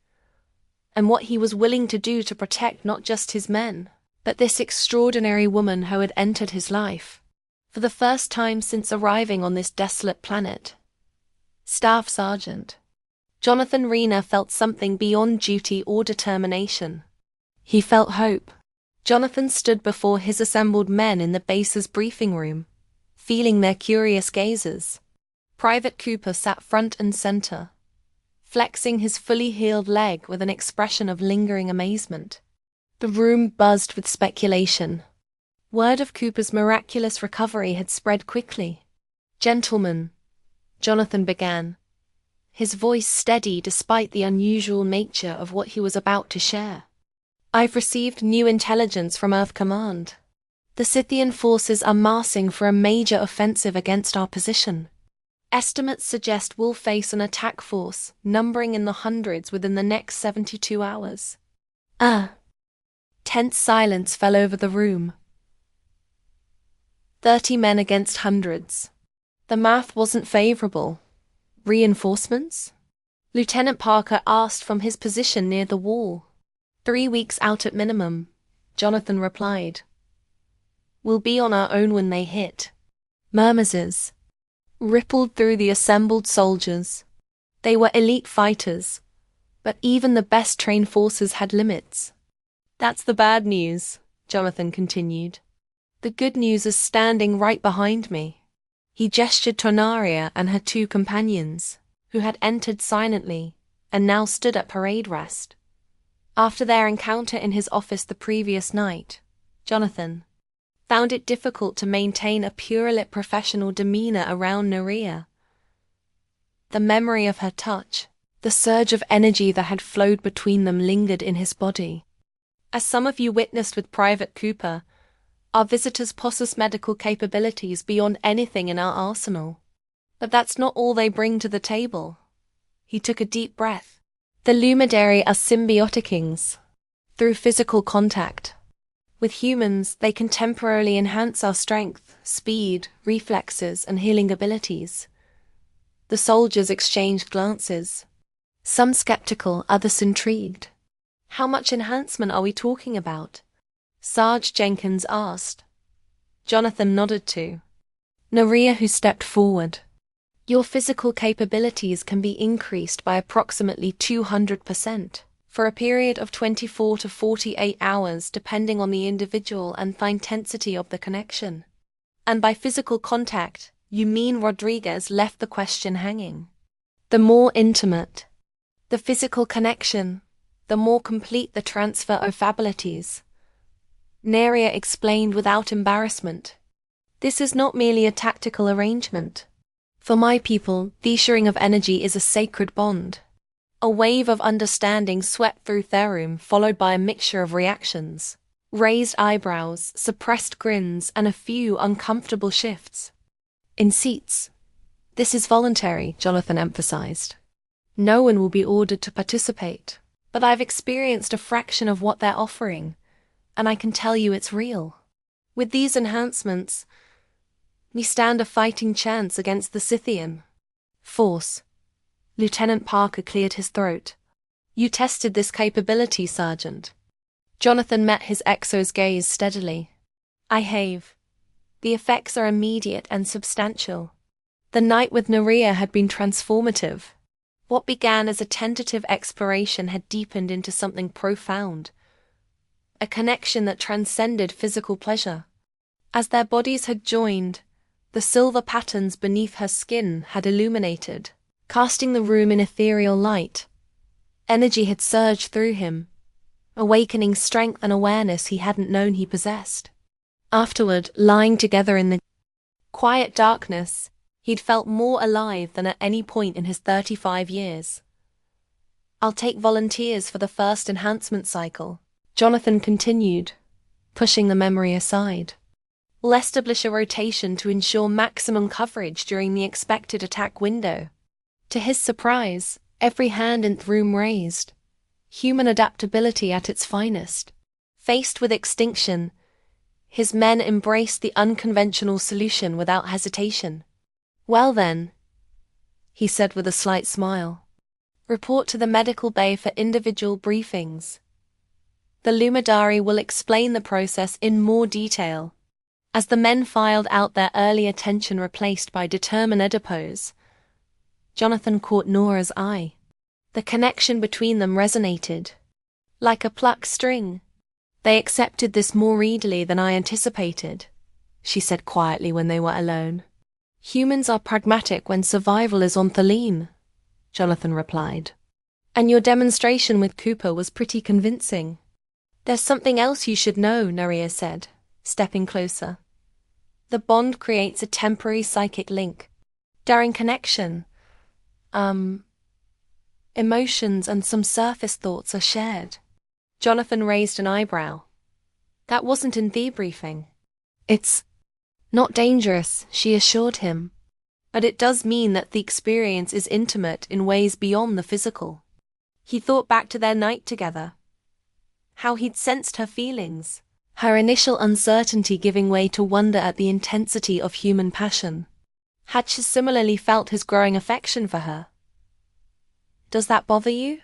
[SPEAKER 1] and what he was willing to do to protect not just his men, but this extraordinary woman who had entered his life, for the first time since arriving on this desolate planet. Staff Sergeant Jonathan Rena felt something beyond duty or determination. He felt hope. Jonathan stood before his assembled men in the base's briefing room, feeling their curious gazes. Private Cooper sat front and center, flexing his fully healed leg with an expression of lingering amazement. The room buzzed with speculation. Word of Cooper's miraculous recovery had spread quickly. Gentlemen, Jonathan began, his voice steady despite the unusual nature of what he was about to share. I've received new intelligence from Earth Command. The Scythian forces are massing for a major offensive against our position. Estimates suggest we'll face an attack force numbering in the hundreds within the next 72 hours. Tense silence fell over the room. 30 men against hundreds. The math wasn't favorable. Reinforcements? Lieutenant Parker asked from his position near the wall. 3 weeks out at minimum, Jonathan replied. We'll be on our own when they hit. Murmurs rippled through the assembled soldiers. They were elite fighters, but even the best trained forces had limits. That's the bad news, Jonathan continued. The good news is standing right behind me. He gestured to Naria and her 2 companions, who had entered silently and now stood at parade rest. After their encounter in his office the previous night, Jonathan found it difficult to maintain a purely professional demeanor around Nerea. The memory of her touch, the surge of energy that had flowed between them lingered in his body. As some of you witnessed with Private Cooper, our visitors possess medical capabilities beyond anything in our arsenal. But that's not all they bring to the table. He took a deep breath. The Luminary are symbioticings. Through physical contact with humans, they can temporarily enhance our strength, speed, reflexes, and healing abilities. The soldiers exchanged glances, some skeptical, others intrigued. How much enhancement are we talking about? Sarge Jenkins asked. Jonathan nodded to Nerea, who stepped forward. Your physical capabilities can be increased by approximately 200% for a period of 24 to 48 hours depending on the individual and the intensity of the connection. And by physical contact, you mean Rodriguez left the question hanging. The more intimate the physical connection, the more complete the transfer of abilities. Nerea explained without embarrassment. This is not merely a tactical arrangement. For my people, the sharing of energy is a sacred bond. A wave of understanding swept through their room, followed by a mixture of reactions. Raised eyebrows, suppressed grins, and a few uncomfortable shifts. In seats. This is voluntary, Jonathan emphasized. No one will be ordered to participate, but I've experienced a fraction of what they're offering, and I can tell you it's real. With these enhancements, we stand a fighting chance against the Scythian force. Lieutenant Parker cleared his throat. You tested this capability, Sergeant. Jonathan met his exo's gaze steadily. I have. The effects are immediate and substantial. The night with Naria had been transformative. What began as a tentative exploration had deepened into something profound. A connection that transcended physical pleasure. As their bodies had joined, the silver patterns beneath her skin had illuminated, casting the room in ethereal light. Energy had surged through him, awakening strength and awareness he hadn't known he possessed. Afterward, lying together in the quiet darkness, he'd felt more alive than at any point in his 35 years. I'll take volunteers for the first enhancement cycle, Jonathan continued, pushing the memory aside. We'll establish a rotation to ensure maximum coverage during the expected attack window. To his surprise, every hand in the room raised. Human adaptability at its finest. Faced with extinction, his men embraced the unconventional solution without hesitation. Well then, he said with a slight smile. Report to the medical bay for individual briefings. The Luminary will explain the process in more detail. As the men filed out, their earlier tension replaced by determined adipose, Jonathan caught Nora's eye. The connection between them resonated. Like a plucked string. They accepted this more readily than I anticipated, she said quietly when they were alone. Humans are pragmatic when survival is on the lean, Jonathan replied. And your demonstration with Cooper was pretty convincing. There's something else you should know, Naria said, stepping closer. The bond creates a temporary psychic link. During connection, emotions and some surface thoughts are shared. Jonathan raised an eyebrow. That wasn't in the briefing. It's not dangerous, she assured him. But it does mean that the experience is intimate in ways beyond the physical. He thought back to their night together. How he'd sensed her feelings. Her initial uncertainty giving way to wonder at the intensity of human passion. Had she similarly felt his growing affection for her? Does that bother you?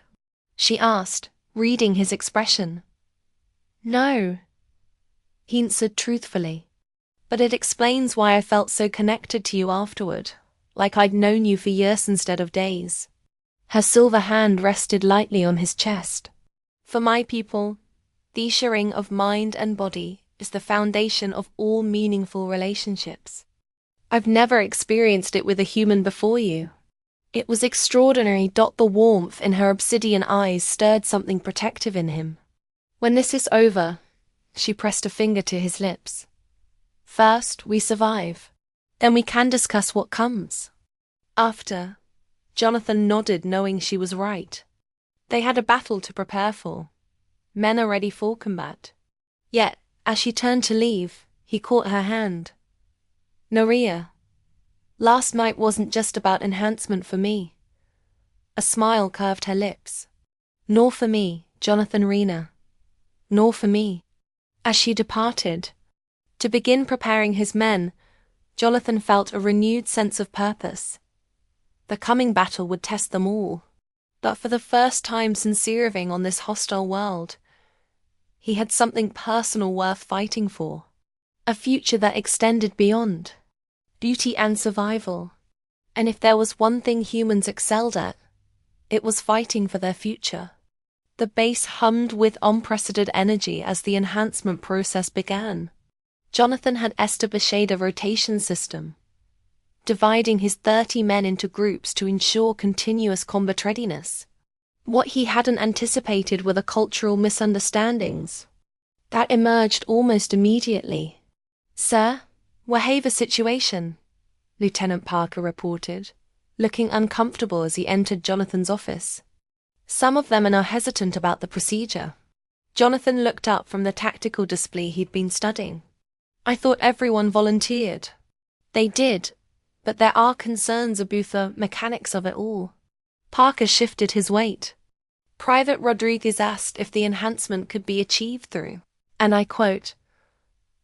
[SPEAKER 1] She asked, reading his expression. No, he answered truthfully. But it explains why I felt so connected to you afterward, like I'd known you for years instead of days. Her silver hand rested lightly on his chest. For my people, the sharing of mind and body is the foundation of all meaningful relationships. I've never experienced it with a human before you. It was extraordinary. The warmth in her obsidian eyes stirred something protective in him. When this is over, she pressed a finger to his lips. First, we survive. Then we can discuss what comes. After, Jonathan nodded, knowing she was right. They had a battle to prepare for. Men are ready for combat. Yet, as she turned to leave, he caught her hand. Naria, last night wasn't just about enhancement for me. A smile curved her lips. Nor for me, Jonathan Rena. Nor for me. As she departed, to begin preparing his men, Jonathan felt a renewed sense of purpose. The coming battle would test them all. But for the first time since serving on this hostile world, he had something personal worth fighting for. A future that extended beyond duty and survival. And if there was one thing humans excelled at, it was fighting for their future. The base hummed with unprecedented energy as the enhancement process began. Jonathan had established a rotation system, dividing his 30 men into groups to ensure continuous combat readiness. What he hadn't anticipated were the cultural misunderstandings that emerged almost immediately. Sir, we have a situation, Lieutenant Parker reported, looking uncomfortable as he entered Jonathan's office. Some of them are hesitant about the procedure. Jonathan looked up from the tactical display he'd been studying. I thought everyone volunteered. They did, but there are concerns about the mechanics of it all. Parker shifted his weight. Private Rodriguez asked if the enhancement could be achieved through, and I quote,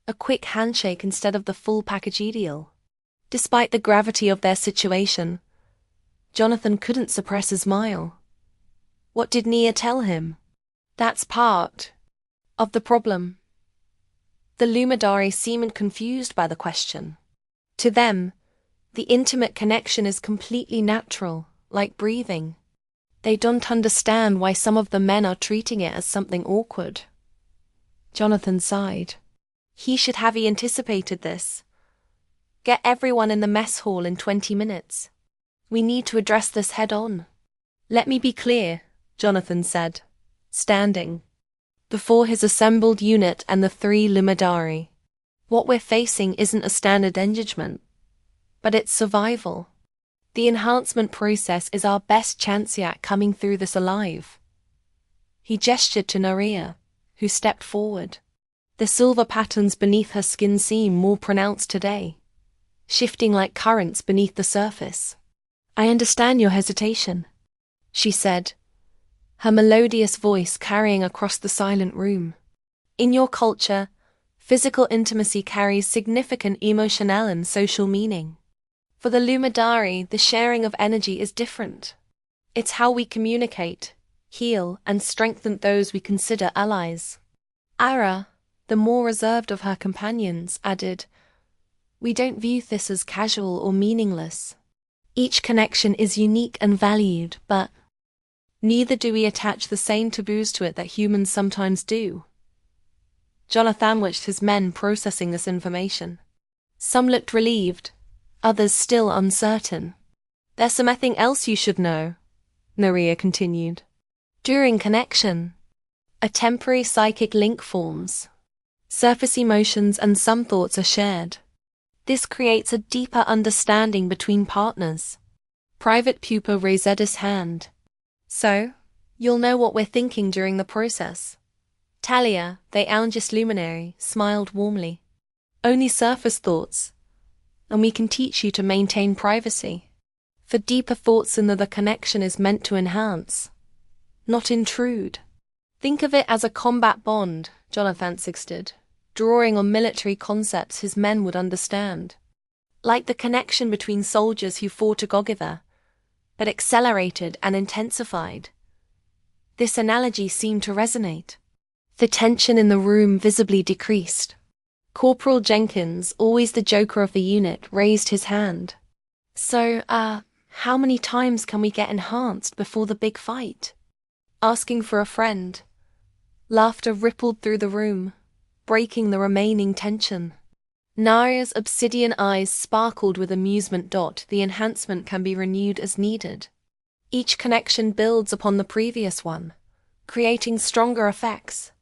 [SPEAKER 1] a quick handshake instead of the full package ideal. Despite the gravity of their situation, Jonathan couldn't suppress a smile. What did Nia tell him? That's part of the problem. The Luminari seemed confused by the question. To them, the intimate connection is completely natural, like breathing. They don't understand why some of the men are treating it as something awkward. Jonathan sighed. He should have anticipated this. Get everyone in the mess hall in 20 minutes. We need to address this head on. Let me be clear, Jonathan said, standing before his assembled unit and the 3 Luminari. What we're facing isn't a standard engagement, but it's survival. The enhancement process is our best chance at coming through this alive. He gestured to Naria, who stepped forward. The silver patterns beneath her skin seem more pronounced today, shifting like currents beneath the surface. I understand your hesitation, she said, her melodious voice carrying across the silent room. In your culture, physical intimacy carries significant emotional and social meaning. For the Luminari, the sharing of energy is different. It's how we communicate, heal, and strengthen those we consider allies. Ara, the more reserved of her companions, added, we don't view this as casual or meaningless. Each connection is unique and valued, but neither do we attach the same taboos to it that humans sometimes do. Jonathan watched his men processing this information. Some looked relieved, others still uncertain. There's something else you should know, Naria continued. During connection, a temporary psychic link forms. Surface emotions and some thoughts are shared. This creates a deeper understanding between partners. Private Pupa raised his hand. So, you'll know what we're thinking during the process. Talia, the youngest luminary, smiled warmly. Only surface thoughts, and we can teach you to maintain privacy. For deeper thoughts in the connection is meant to enhance, not intrude. Think of it as a combat bond, Jonathan suggested, drawing on military concepts his men would understand. Like the connection between soldiers who fought together, but accelerated and intensified. This analogy seemed to resonate. The tension in the room visibly decreased. Corporal Jenkins, always the joker of the unit, raised his hand. So, how many times can we get enhanced before the big fight? Asking for a friend. Laughter rippled through the room, breaking the remaining tension. Naria's obsidian eyes sparkled with amusement. The enhancement can be renewed as needed. Each connection builds upon the previous one, creating stronger effects.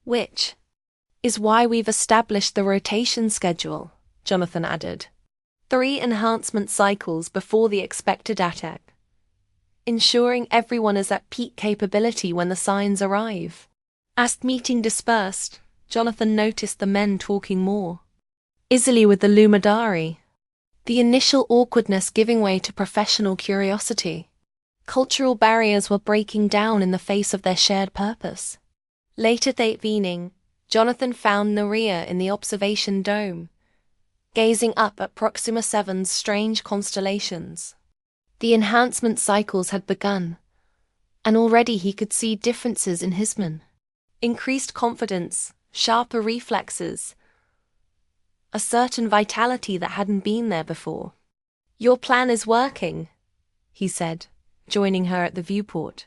[SPEAKER 1] Which is why we've established the rotation schedule, Jonathan added. 3 enhancement cycles before the expected attack, ensuring everyone is at peak capability when the signs arrive. As the meeting dispersed, Jonathan noticed the men talking more easily with the Luminari, the initial awkwardness giving way to professional curiosity. Cultural barriers were breaking down in the face of their shared purpose. Later that evening, Jonathan found Naria in the observation dome, gazing up at Proxima 7's strange constellations. The enhancement cycles had begun, and already he could see differences in his men. Increased confidence, sharper reflexes, a certain vitality that hadn't been there before. Your plan is working, he said, joining her at the viewport.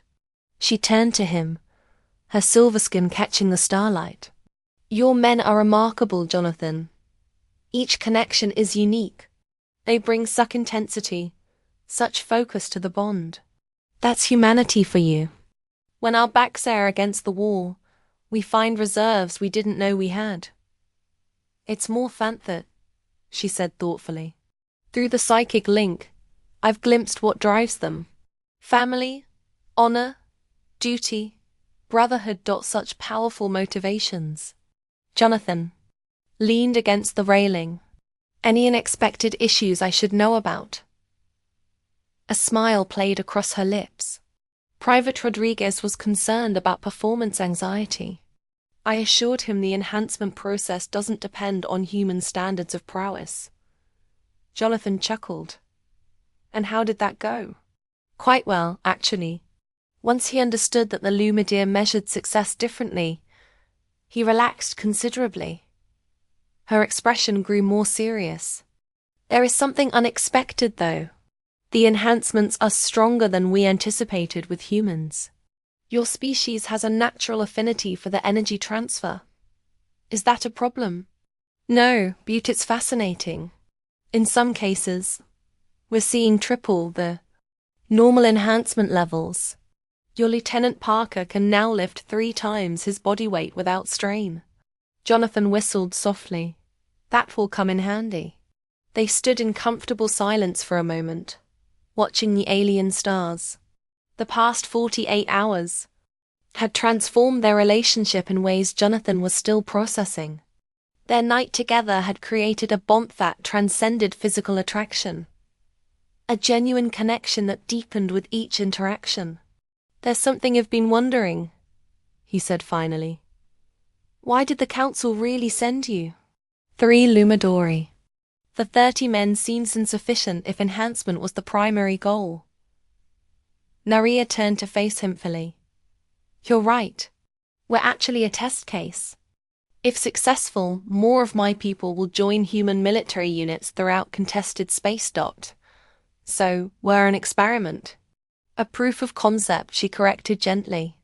[SPEAKER 1] She turned to him, her silver skin catching the starlight. Your men are remarkable, Jonathan. Each connection is unique. They bring such intensity, such focus to the bond. That's humanity for you. When our backs are against the wall, we find reserves we didn't know we had. It's more than that, she said thoughtfully. Through the psychic link, I've glimpsed what drives them. Family, honor, duty, brotherhood. Such powerful motivations. Jonathan leaned against the railing. Any unexpected issues I should know about? A smile played across her lips. Private Rodriguez was concerned about performance anxiety. I assured him the enhancement process doesn't depend on human standards of prowess. Jonathan chuckled. And how did that go? Quite well, actually. Once he understood that the Lumideer measured success differently, he relaxed considerably. Her expression grew more serious. There is something unexpected, though. The enhancements are stronger than we anticipated with humans. Your species has a natural affinity for the energy transfer. Is that a problem? No, Butte, it's fascinating. In some cases, we're seeing triple the normal enhancement levels. Your Lieutenant Parker can now lift 3 times his body weight without strain. Jonathan whistled softly. That will come in handy. They stood in comfortable silence for a moment, watching the alien stars. The past 48 hours had transformed their relationship in ways Jonathan was still processing. Their night together had created a bond that transcended physical attraction. A genuine connection that deepened with each interaction. There's something I've been wondering, he said finally. Why did the council really send you? 3 Lumidori. The 30 men seems insufficient if enhancement was the primary goal. Naria turned to face him fully. You're right. We're actually a test case. If successful, more of my people will join human military units throughout contested space. So, we're an experiment. A proof of concept, she corrected gently.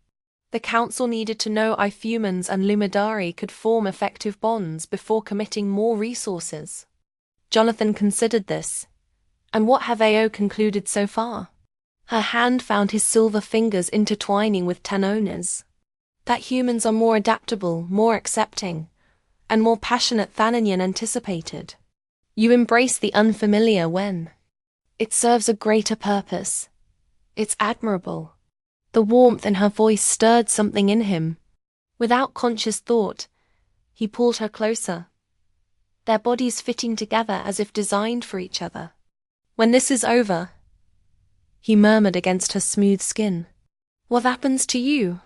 [SPEAKER 1] The council needed to know if humans and Lumidari could form effective bonds before committing more resources. Jonathan considered this. And what have AO concluded so far? Her hand found his silver fingers intertwining with Tanona's. That humans are more adaptable, more accepting, and more passionate than Anian anticipated. You embrace the unfamiliar when it serves a greater purpose. It's admirable. The warmth in her voice stirred something in him. Without conscious thought, he pulled her closer, their bodies fitting together as if designed for each other. When this is over, he murmured against her smooth skin. What happens to you?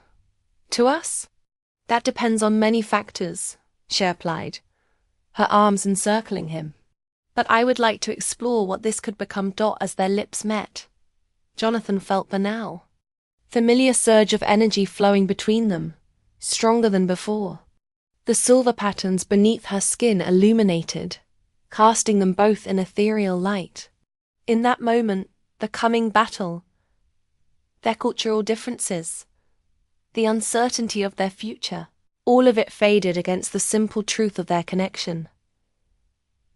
[SPEAKER 1] To us? That depends on many factors, she replied, her arms encircling him. But I would like to explore what this could become. As their lips met, Jonathan felt the now familiar surge of energy flowing between them, stronger than before. The silver patterns beneath her skin illuminated, casting them both in ethereal light. In that moment, the coming battle, their cultural differences, the uncertainty of their future, all of it faded against the simple truth of their connection.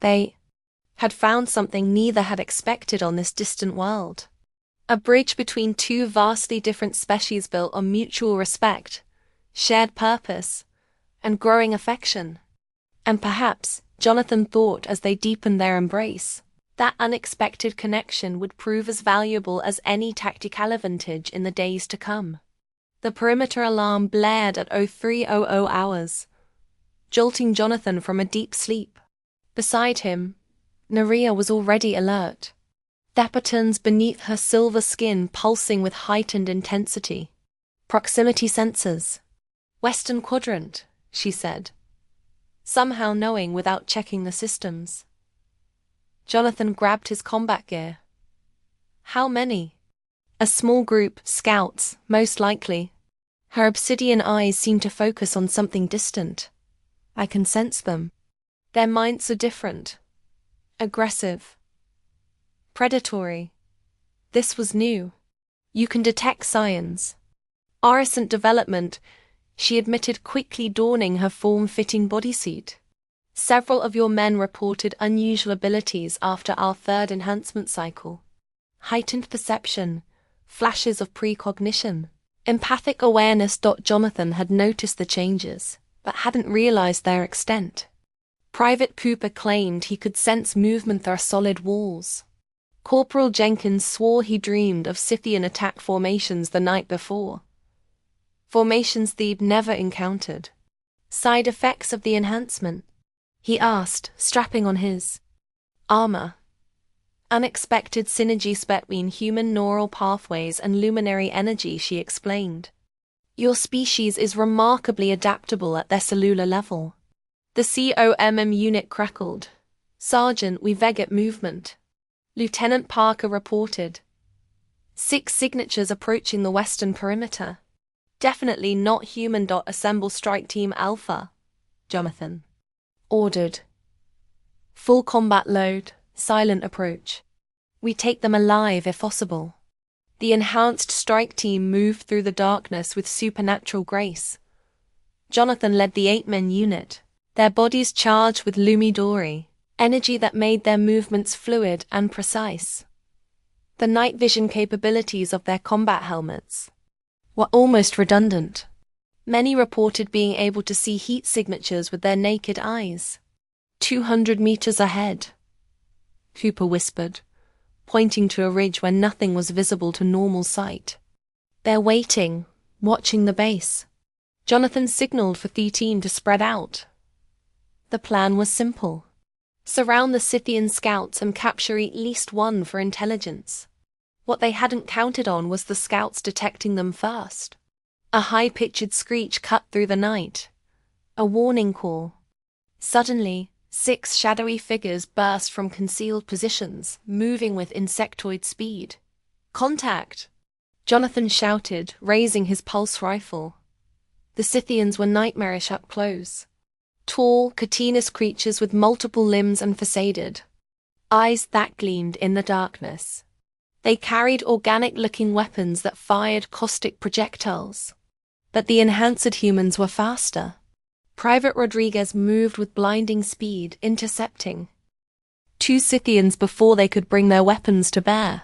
[SPEAKER 1] They had found something neither had expected on this distant world. A bridge between 2 vastly different species built on mutual respect, shared purpose, and growing affection. And perhaps, Jonathan thought as they deepened their embrace, that unexpected connection would prove as valuable as any tactical advantage in the days to come. The perimeter alarm blared at 0300 hours, jolting Jonathan from a deep sleep. Beside him, Naria was already alert. Dappertons beneath her silver skin pulsing with heightened intensity. Proximity sensors. Western quadrant, she said, somehow knowing without checking the systems. Jonathan grabbed his combat gear. How many? A small group, scouts, most likely. Her obsidian eyes seemed to focus on something distant. I can sense them. Their minds are different. Aggressive. Predatory. This was new. You can detect signs. Recent development, she admitted, quickly donning her form-fitting bodysuit. Several of your men reported unusual abilities after our 3rd enhancement cycle. Heightened perception, flashes of precognition, empathic awareness. Jonathan had noticed the changes, but hadn't realized their extent. Private Cooper claimed he could sense movement through solid walls. Corporal Jenkins swore he dreamed of Scythian attack formations the night before. Formations Thebe never encountered. Side effects of the enhancement? He asked, strapping on his armor. Unexpected synergy between human neural pathways and luminary energy, she explained. Your species is remarkably adaptable at their cellular level. The COMM unit crackled. Sergeant, we veget movement. Lieutenant Parker reported. 6 signatures approaching the western perimeter. Definitely not human. Assemble strike team Alpha. Jonathan ordered. Full combat load, silent approach. We take them alive if possible. The enhanced strike team moved through the darkness with supernatural grace. Jonathan led the 8-man unit, their bodies charged with Lumidori, energy that made their movements fluid and precise. The night vision capabilities of their combat helmets were almost redundant. Many reported being able to see heat signatures with their naked eyes. 200 meters ahead, Cooper whispered, pointing to a ridge where nothing was visible to normal sight. They're waiting, watching the base. Jonathan signaled for the team to spread out. The plan was simple. Surround the Scythian scouts and capture at least one for intelligence. What they hadn't counted on was the scouts detecting them first. A high-pitched screech cut through the night. A warning call. Suddenly, 6 shadowy figures burst from concealed positions, moving with insectoid speed. Contact! Jonathan shouted, raising his pulse rifle. The Scythians were nightmarish up close. Tall, chitinous creatures with multiple limbs and facaded eyes that gleamed in the darkness. They carried organic-looking weapons that fired caustic projectiles. But the enhanced humans were faster. Private Rodriguez moved with blinding speed, intercepting 2 Scythians before they could bring their weapons to bear.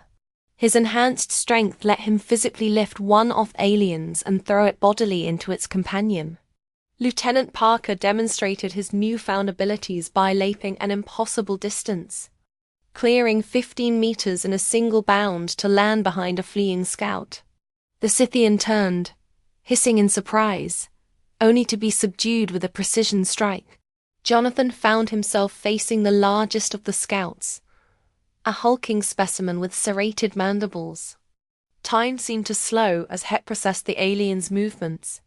[SPEAKER 1] His enhanced strength let him physically lift one off aliens and throw it bodily into its companion. Lieutenant Parker demonstrated his newfound abilities by leaping an impossible distance, clearing 15 meters in a single bound to land behind a fleeing scout. The Scythian turned, hissing in surprise, only to be subdued with a precision strike. Jonathan found himself facing the largest of the scouts, a hulking specimen with serrated mandibles. Time seemed to slow as Het processed the alien's movements,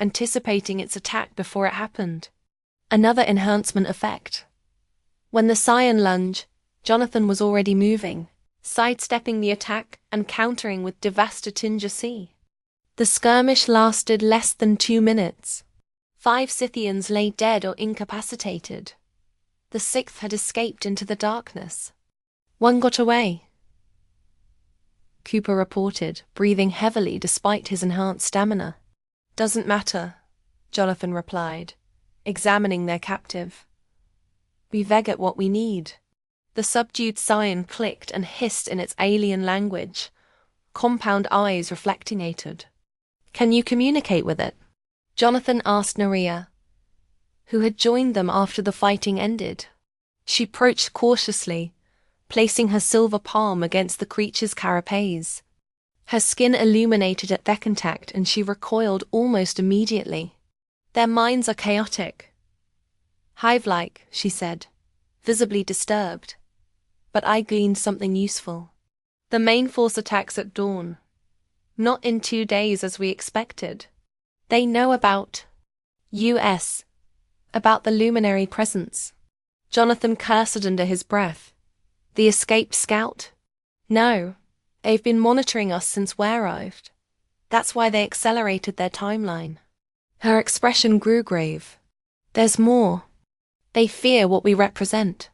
[SPEAKER 1] anticipating its attack before it happened. Another enhancement effect. When the Scion lunged, Jonathan was already moving, sidestepping the attack and countering with devastatingity. The skirmish lasted less than 2 minutes. 5 Scythians lay dead or incapacitated. The 6th had escaped into the darkness. One got away, Cooper reported, breathing heavily despite his enhanced stamina. Doesn't matter, Jonathan replied, examining their captive. We veget what we need. The subdued Scion clicked and hissed in its alien language, compound eyes reflectinated. Can you communicate with it? Jonathan asked Naria, who had joined them after the fighting ended. She approached cautiously, placing her silver palm against the creature's carapace. Her skin illuminated at their contact and she recoiled almost immediately. Their minds are chaotic. Hive-like, she said, visibly disturbed. But I gleaned something useful. The main force attacks at dawn. Not in 2 days as we expected. They know about US, about the luminary presence. Jonathan cursed under his breath. The escaped scout? No, they've been monitoring us since we arrived. That's why they accelerated their timeline. Her expression grew grave. There's more. They fear what we represent.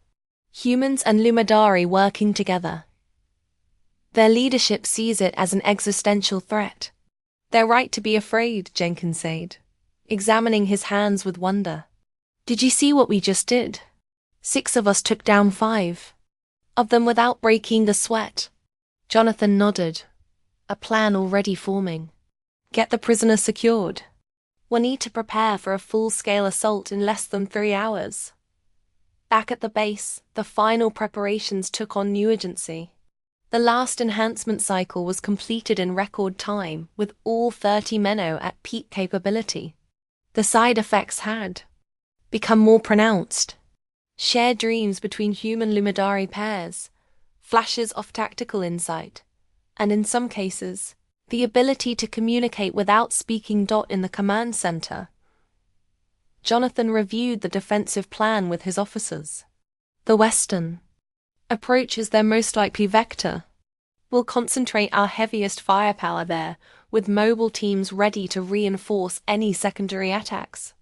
[SPEAKER 1] Humans and Luminari working together. Their leadership sees it as an existential threat. They're right to be afraid, Jenkins said, examining his hands with wonder. Did you see what we just did? 6 of us took down 5. Of them without breaking the sweat. Jonathan nodded, a plan already forming. Get the prisoner secured. We'll need to prepare for a full-scale assault in less than 3 hours. Back at the base, the final preparations took on new urgency. The last enhancement cycle was completed in record time, with all 30 Menno at peak capability. The side effects had become more pronounced. Shared dreams between human Luminari pairs, flashes of tactical insight, and in some cases, The ability to communicate without speaking. In the command center, Jonathan reviewed the defensive plan with his officers. The western approach is their most likely vector. We'll concentrate our heaviest firepower there, with mobile teams ready to reinforce any secondary attacks.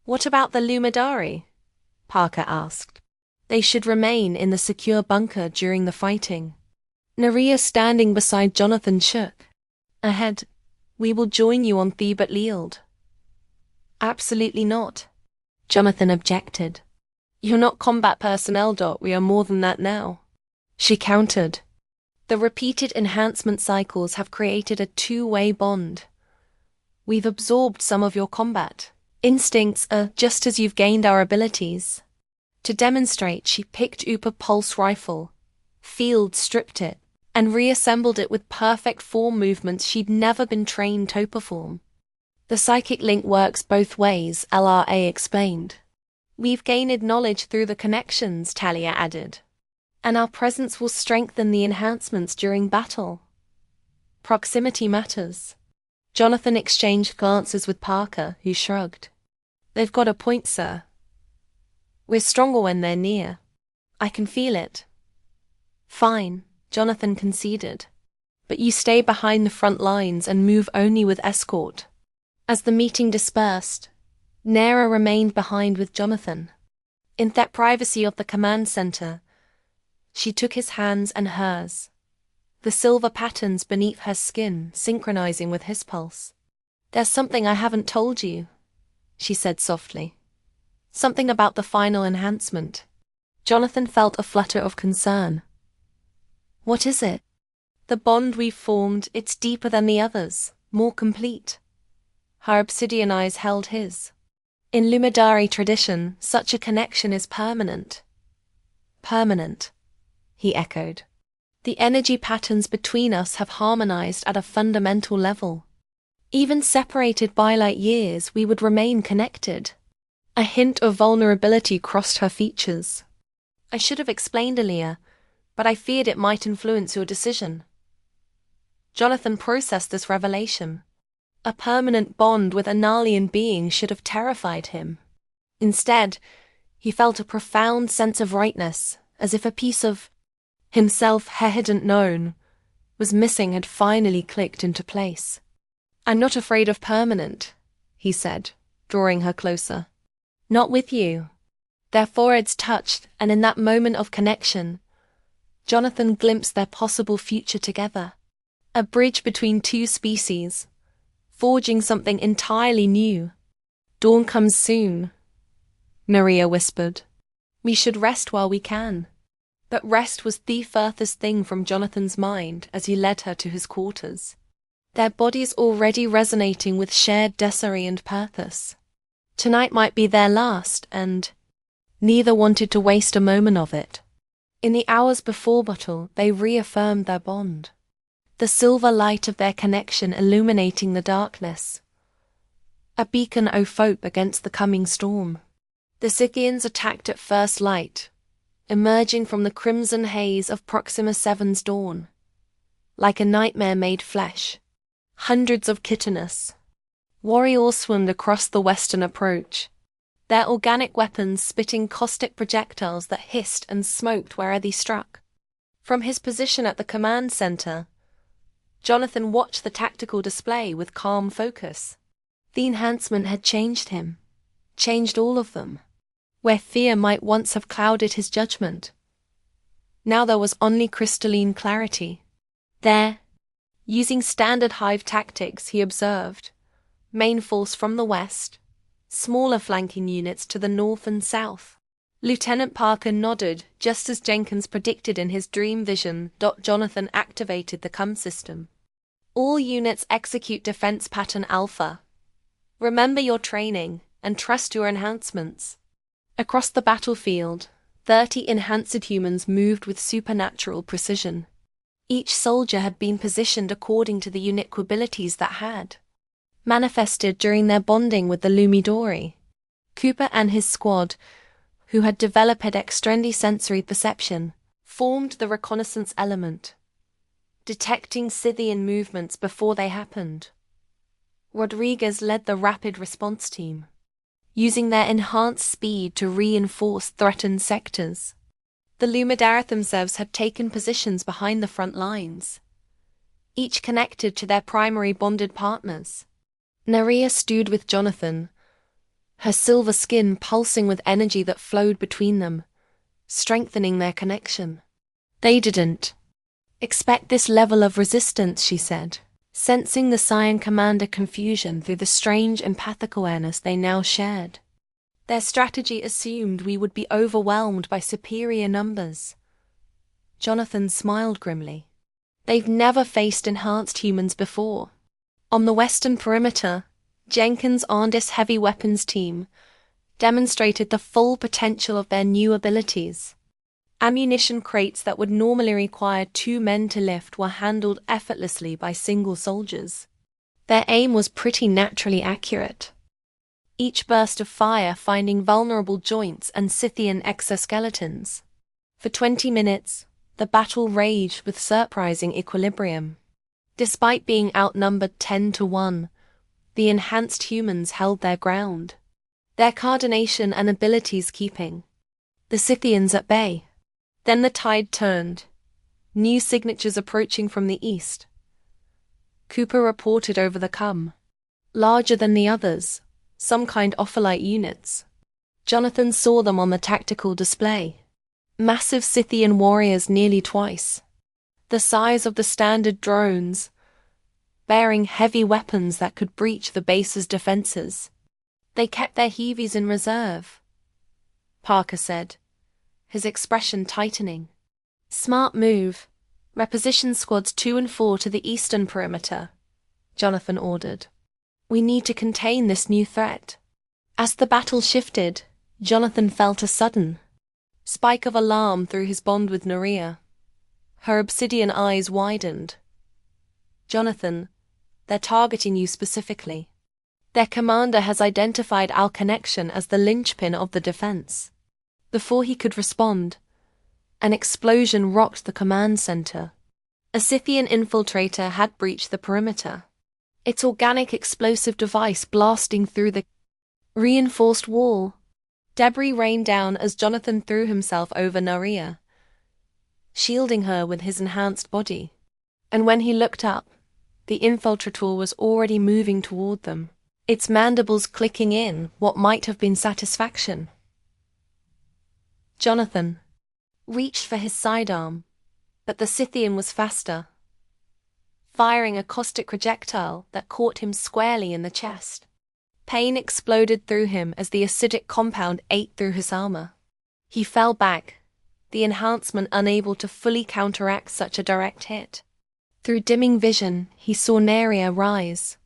[SPEAKER 1] What about the Lumidari? Parker asked. They should remain in the secure bunker during the fighting. Naria, standing beside Jonathan, shook. Ahead, we will join you on Thebat Lield. Absolutely not, Jonathan objected. You're not combat personnel. We are more than that now, she countered. The repeated enhancement cycles have created a two-way bond. We've absorbed some of your combat instincts, just as you've gained our abilities. To demonstrate, she picked up a pulse rifle, field stripped it, and reassembled it with perfect form movements she'd never been trained to perform. The psychic link works both ways, LRA explained. We've gained knowledge through the connections, Talia added. And our presence will strengthen the enhancements during battle. Proximity matters. Jonathan exchanged glances with Parker, who shrugged. They've got a point, sir. We're stronger when they're near. I can feel it. Fine, Jonathan conceded. But you stay behind the front lines and move only with escort. As the meeting dispersed, Nera remained behind with Jonathan. In that privacy of the command center, she took his hands and hers, the silver patterns beneath her skin synchronizing with his pulse. There's something I haven't told you, she said softly. Something about the final enhancement. Jonathan felt a flutter of concern. What is it? The bond we've formed, it's deeper than the others, more complete. Her obsidian eyes held his. In Lumidari tradition, such a connection is permanent. Permanent, he echoed. The energy patterns between us have harmonized at a fundamental level. Even separated by light years, we would remain connected. A hint of vulnerability crossed her features. I should have explained earlier, but I feared it might influence your decision. Jonathan processed this revelation. A permanent bond with an alien being should have terrified him. Instead, he felt a profound sense of rightness, as if a piece of himself he hadn't known was missing had finally clicked into place. I'm not afraid of permanent, he said, drawing her closer. Not with you. Their foreheads touched, and in that moment of connection, Jonathan glimpsed their possible future together. A bridge between two species, forging something entirely new. Dawn comes soon, Naria whispered. We should rest while we can. But rest was the furthest thing from Jonathan's mind as he led her to his quarters. Their bodies already resonating with shared destiny and purpose. Tonight might be their last, and neither wanted to waste a moment of it. In the hours before battle, they reaffirmed their bond. The silver light of their connection illuminating the darkness. A beacon of hope against the coming storm. The Scythians attacked at first light, emerging from the crimson haze of Proxima 7's dawn. Like a nightmare made flesh. Hundreds of chitinous warriors swarmed across the western approach, their organic weapons spitting caustic projectiles that hissed and smoked wherever they struck. From his position at the command center, Jonathan watched the tactical display with calm focus. The enhancement had changed him, changed all of them. Where fear might once have clouded his judgment, now there was only crystalline clarity. There, using standard hive tactics, he observed main force from the west, smaller flanking units to the north and south. Lieutenant Parker nodded, just as Jenkins predicted in his dream vision. Jonathan activated the CUM system. All units execute defense pattern alpha. Remember your training and trust your enhancements. Across the battlefield, 30 enhanced humans moved with supernatural precision. Each soldier had been positioned according to the unique abilities that had manifested during their bonding with the Lumidori. Cooper and his squad, who had developed extrasensory perception, formed the reconnaissance element. detecting Scythian movements before they happened. Rodriguez led the rapid response team, using their enhanced speed to reinforce threatened sectors. The Lumidaret themselves had taken positions behind the front lines, each connected to their primary bonded partners. Naria stood with Jonathan, her silver skin pulsing with energy that flowed between them, strengthening their connection. They didn't expect this level of resistance, she said, sensing the Scion commander confusion through the strange empathic awareness they now shared. Their strategy assumed we would be overwhelmed by superior numbers. Jonathan smiled grimly. They've never faced enhanced humans before. On the western perimeter, Jenkins' Andis heavy weapons team demonstrated the full potential of their new abilities. Ammunition crates that would normally require 2 men to lift were handled effortlessly by single soldiers. Their aim was pretty naturally accurate, each burst of fire finding vulnerable joints and Scythian exoskeletons. For 20 minutes, the battle raged with surprising equilibrium. Despite being outnumbered 10-1, the enhanced humans held their ground, their coordination and abilities keeping the Scythians at bay. Then the tide turned, new signatures approaching from the east. Cooper reported over the come, larger than the others, some kind opholite units. Jonathan saw them on the tactical display. Massive Scythian warriors nearly twice the size of the standard drones, bearing heavy weapons that could breach the base's defenses. They kept their heavies in reserve, Parker said, his expression tightening. Smart move. Reposition squads 2 and 4 to the eastern perimeter, Jonathan ordered. We need to contain this new threat. As the battle shifted, Jonathan felt a sudden spike of alarm through his bond with Naria. Her obsidian eyes widened. Jonathan, they're targeting you specifically. Their commander has identified our connection as the linchpin of the defense. Before he could respond, an explosion rocked the command center. A Scythian infiltrator had breached the perimeter, its organic explosive device blasting through the reinforced wall. Debris rained down as Jonathan threw himself over Naria, shielding her with his enhanced body. And when he looked up, the infiltrator was already moving toward them, its mandibles clicking in what might have been satisfaction. Jonathan reached for his sidearm, but the Scythian was faster, firing a caustic projectile that caught him squarely in the chest. Pain exploded through him as the acidic compound ate through his armor. He fell back, the enhancement unable to fully counteract such a direct hit. Through dimming vision, he saw Naria rise,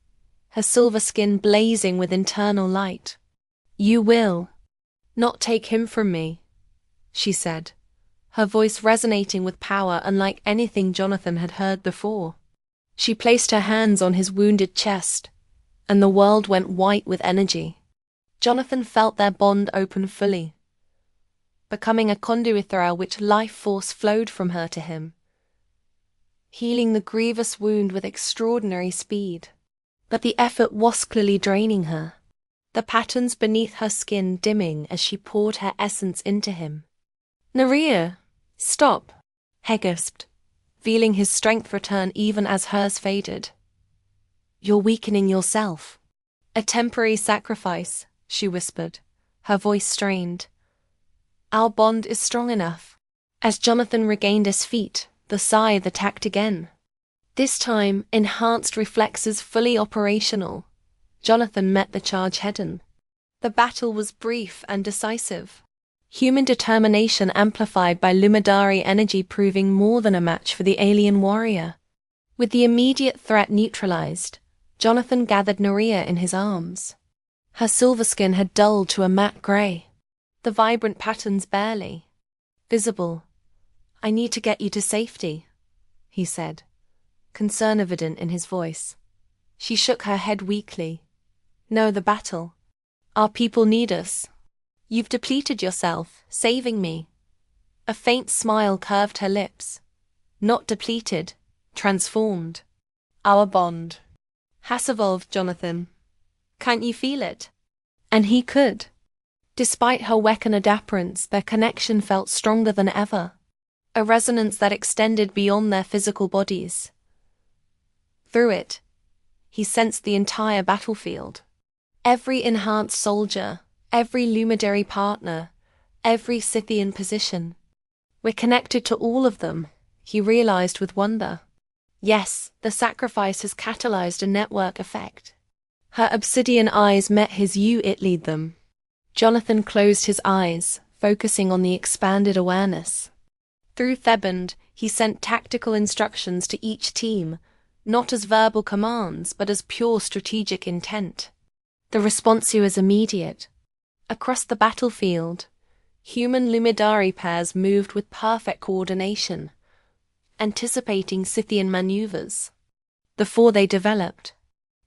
[SPEAKER 1] her silver skin blazing with internal light. "You will not take him from me," she said, her voice resonating with power unlike anything Jonathan had heard before. She placed her hands on his wounded chest, and the world went white with energy. Jonathan felt their bond open fully, becoming a conduit through which life force flowed from her to him, healing the grievous wound with extraordinary speed. But the effort was clearly draining her, the patterns beneath her skin dimming as she poured her essence into him. "Naria, stop," he gasped, feeling his strength return even as hers faded. "You're weakening yourself." "A temporary sacrifice," she whispered, her voice strained. "Our bond is strong enough." As Jonathan regained his feet, the scythe attacked again. This time, enhanced reflexes fully operational, Jonathan met the charge head-on. The battle was brief and decisive, human determination amplified by Luminary energy proving more than a match for the alien warrior. With the immediate threat neutralized, Jonathan gathered Naria in his arms. Her silver skin had dulled to a matte gray, the vibrant patterns barely visible. "I need to get you to safety," he said, concern evident in his voice. She shook her head weakly. "No, the battle. Our people need us. You've depleted yourself, saving me." A faint smile curved her lips. "Not depleted," transformed. Our bond has evolved, Jonathan. Can't you feel it? And he could. Despite her weakened adapparence, their connection felt stronger than ever. A resonance that extended beyond their physical bodies. Through it, he sensed the entire battlefield. Every enhanced soldier, every Luminary partner, every Scythian position. We're connected to all of them, he realized with wonder. Yes, the sacrifice has catalyzed a network effect. Her obsidian eyes met his. It lead them. Jonathan closed his eyes, focusing on the expanded awareness. Through Theband, he sent tactical instructions to each team, not as verbal commands, but as pure strategic intent. The response was immediate. Across the battlefield, human Luminary pairs moved with perfect coordination, anticipating Scythian maneuvers. Before they developed,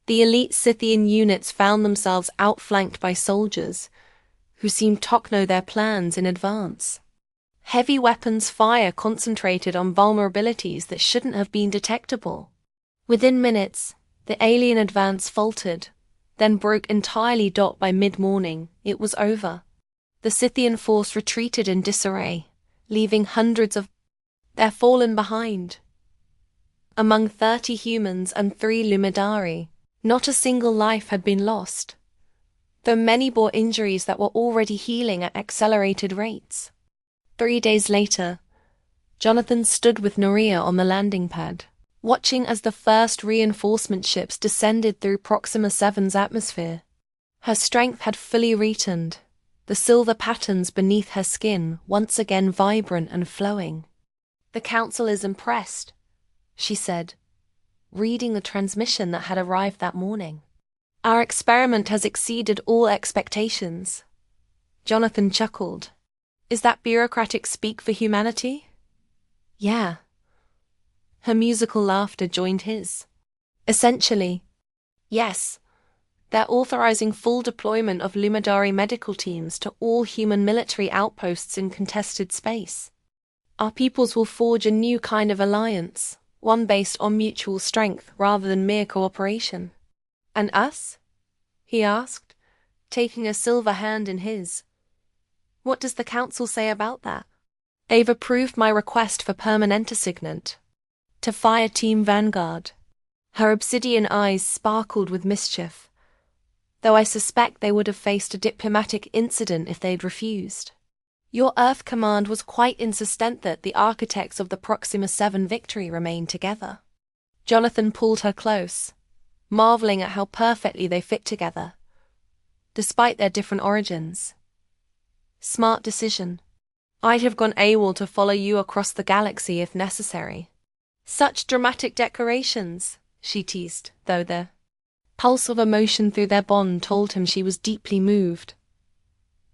[SPEAKER 1] the elite Scythian units found themselves outflanked by soldiers who seemed to know their plans in advance. Heavy weapons fire concentrated on vulnerabilities that shouldn't have been detectable. Within minutes, the alien advance faltered, then broke entirely. By mid-morning, it was over. The Scythian force retreated in disarray, leaving hundreds of their fallen behind. Among 30 humans and 3 Luminary, not a single life had been lost, though many bore injuries that were already healing at accelerated rates. 3 days later, Jonathan stood with Noria on the landing pad, watching as the first reinforcement ships descended through Proxima 7's atmosphere. Her strength had fully returned, the silver patterns beneath her skin once again vibrant and flowing. "The Council is impressed," she said, reading the transmission that had arrived that morning. "Our experiment has exceeded all expectations." Jonathan chuckled. "Is that bureaucratic speak for humanity?" "Yeah." Her musical laughter joined his. "Essentially, yes. They're authorizing full deployment of Luminary medical teams to all human military outposts in contested space. Our peoples will forge a new kind of alliance, one based on mutual strength rather than mere cooperation." "And us?" he asked, taking a silver hand in his. "What does the Council say about that?" "They've approved my request for permanent assignment to Fire Team Vanguard." Her obsidian eyes sparkled with mischief, though I suspect they would have faced a diplomatic incident if they'd refused. "Your Earth Command was quite insistent that the architects of the Proxima 7 victory remain together." Jonathan pulled her close, marveling at how perfectly they fit together, despite their different origins. "Smart decision. I'd have gone AWOL to follow you across the galaxy if necessary." "Such dramatic declarations," she teased, though the pulse of emotion through their bond told him she was deeply moved.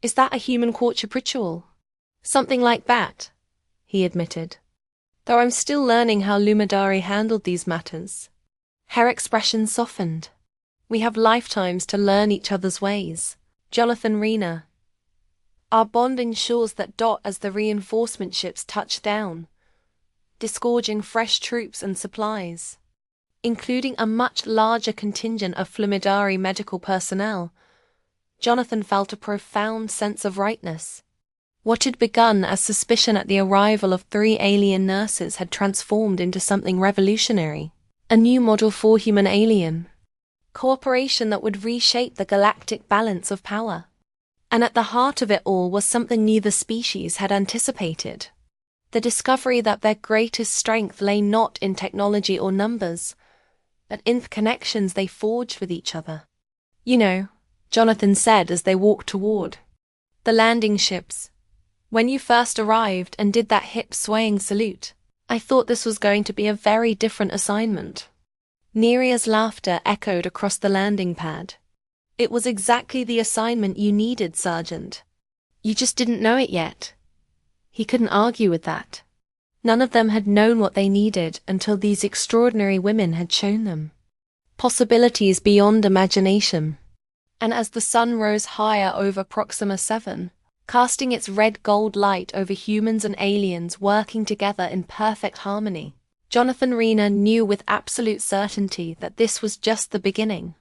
[SPEAKER 1] "Is that a human courtship ritual?" "Something like that," he admitted, "though I'm still learning how Luminary handled these matters." Her expression softened. "We have lifetimes to learn each other's ways, Jonathan Rena. Our bond ensures that as the reinforcement ships touch down, disgorging fresh troops and supplies, including a much larger contingent of Luminary medical personnel, Jonathan felt a profound sense of rightness. What had begun as suspicion at the arrival of 3 alien nurses had transformed into something revolutionary, a new model for human alien cooperation that would reshape the galactic balance of power. And at the heart of it all was something neither species had anticipated. The discovery that their greatest strength lay not in technology or numbers, but in the connections they forged with each other. "You know," Jonathan said as they walked toward the landing ships, "when you first arrived and did that hip-swaying salute, I thought this was going to be a very different assignment." Neria's laughter echoed across the landing pad. "It was exactly the assignment you needed, Sergeant. You just didn't know it yet." He couldn't argue with that. None of them had known what they needed until these extraordinary women had shown them possibilities beyond imagination. And as the sun rose higher over Proxima 7, casting its red-gold light over humans and aliens working together in perfect harmony, Jonathan Rena knew with absolute certainty that this was just the beginning.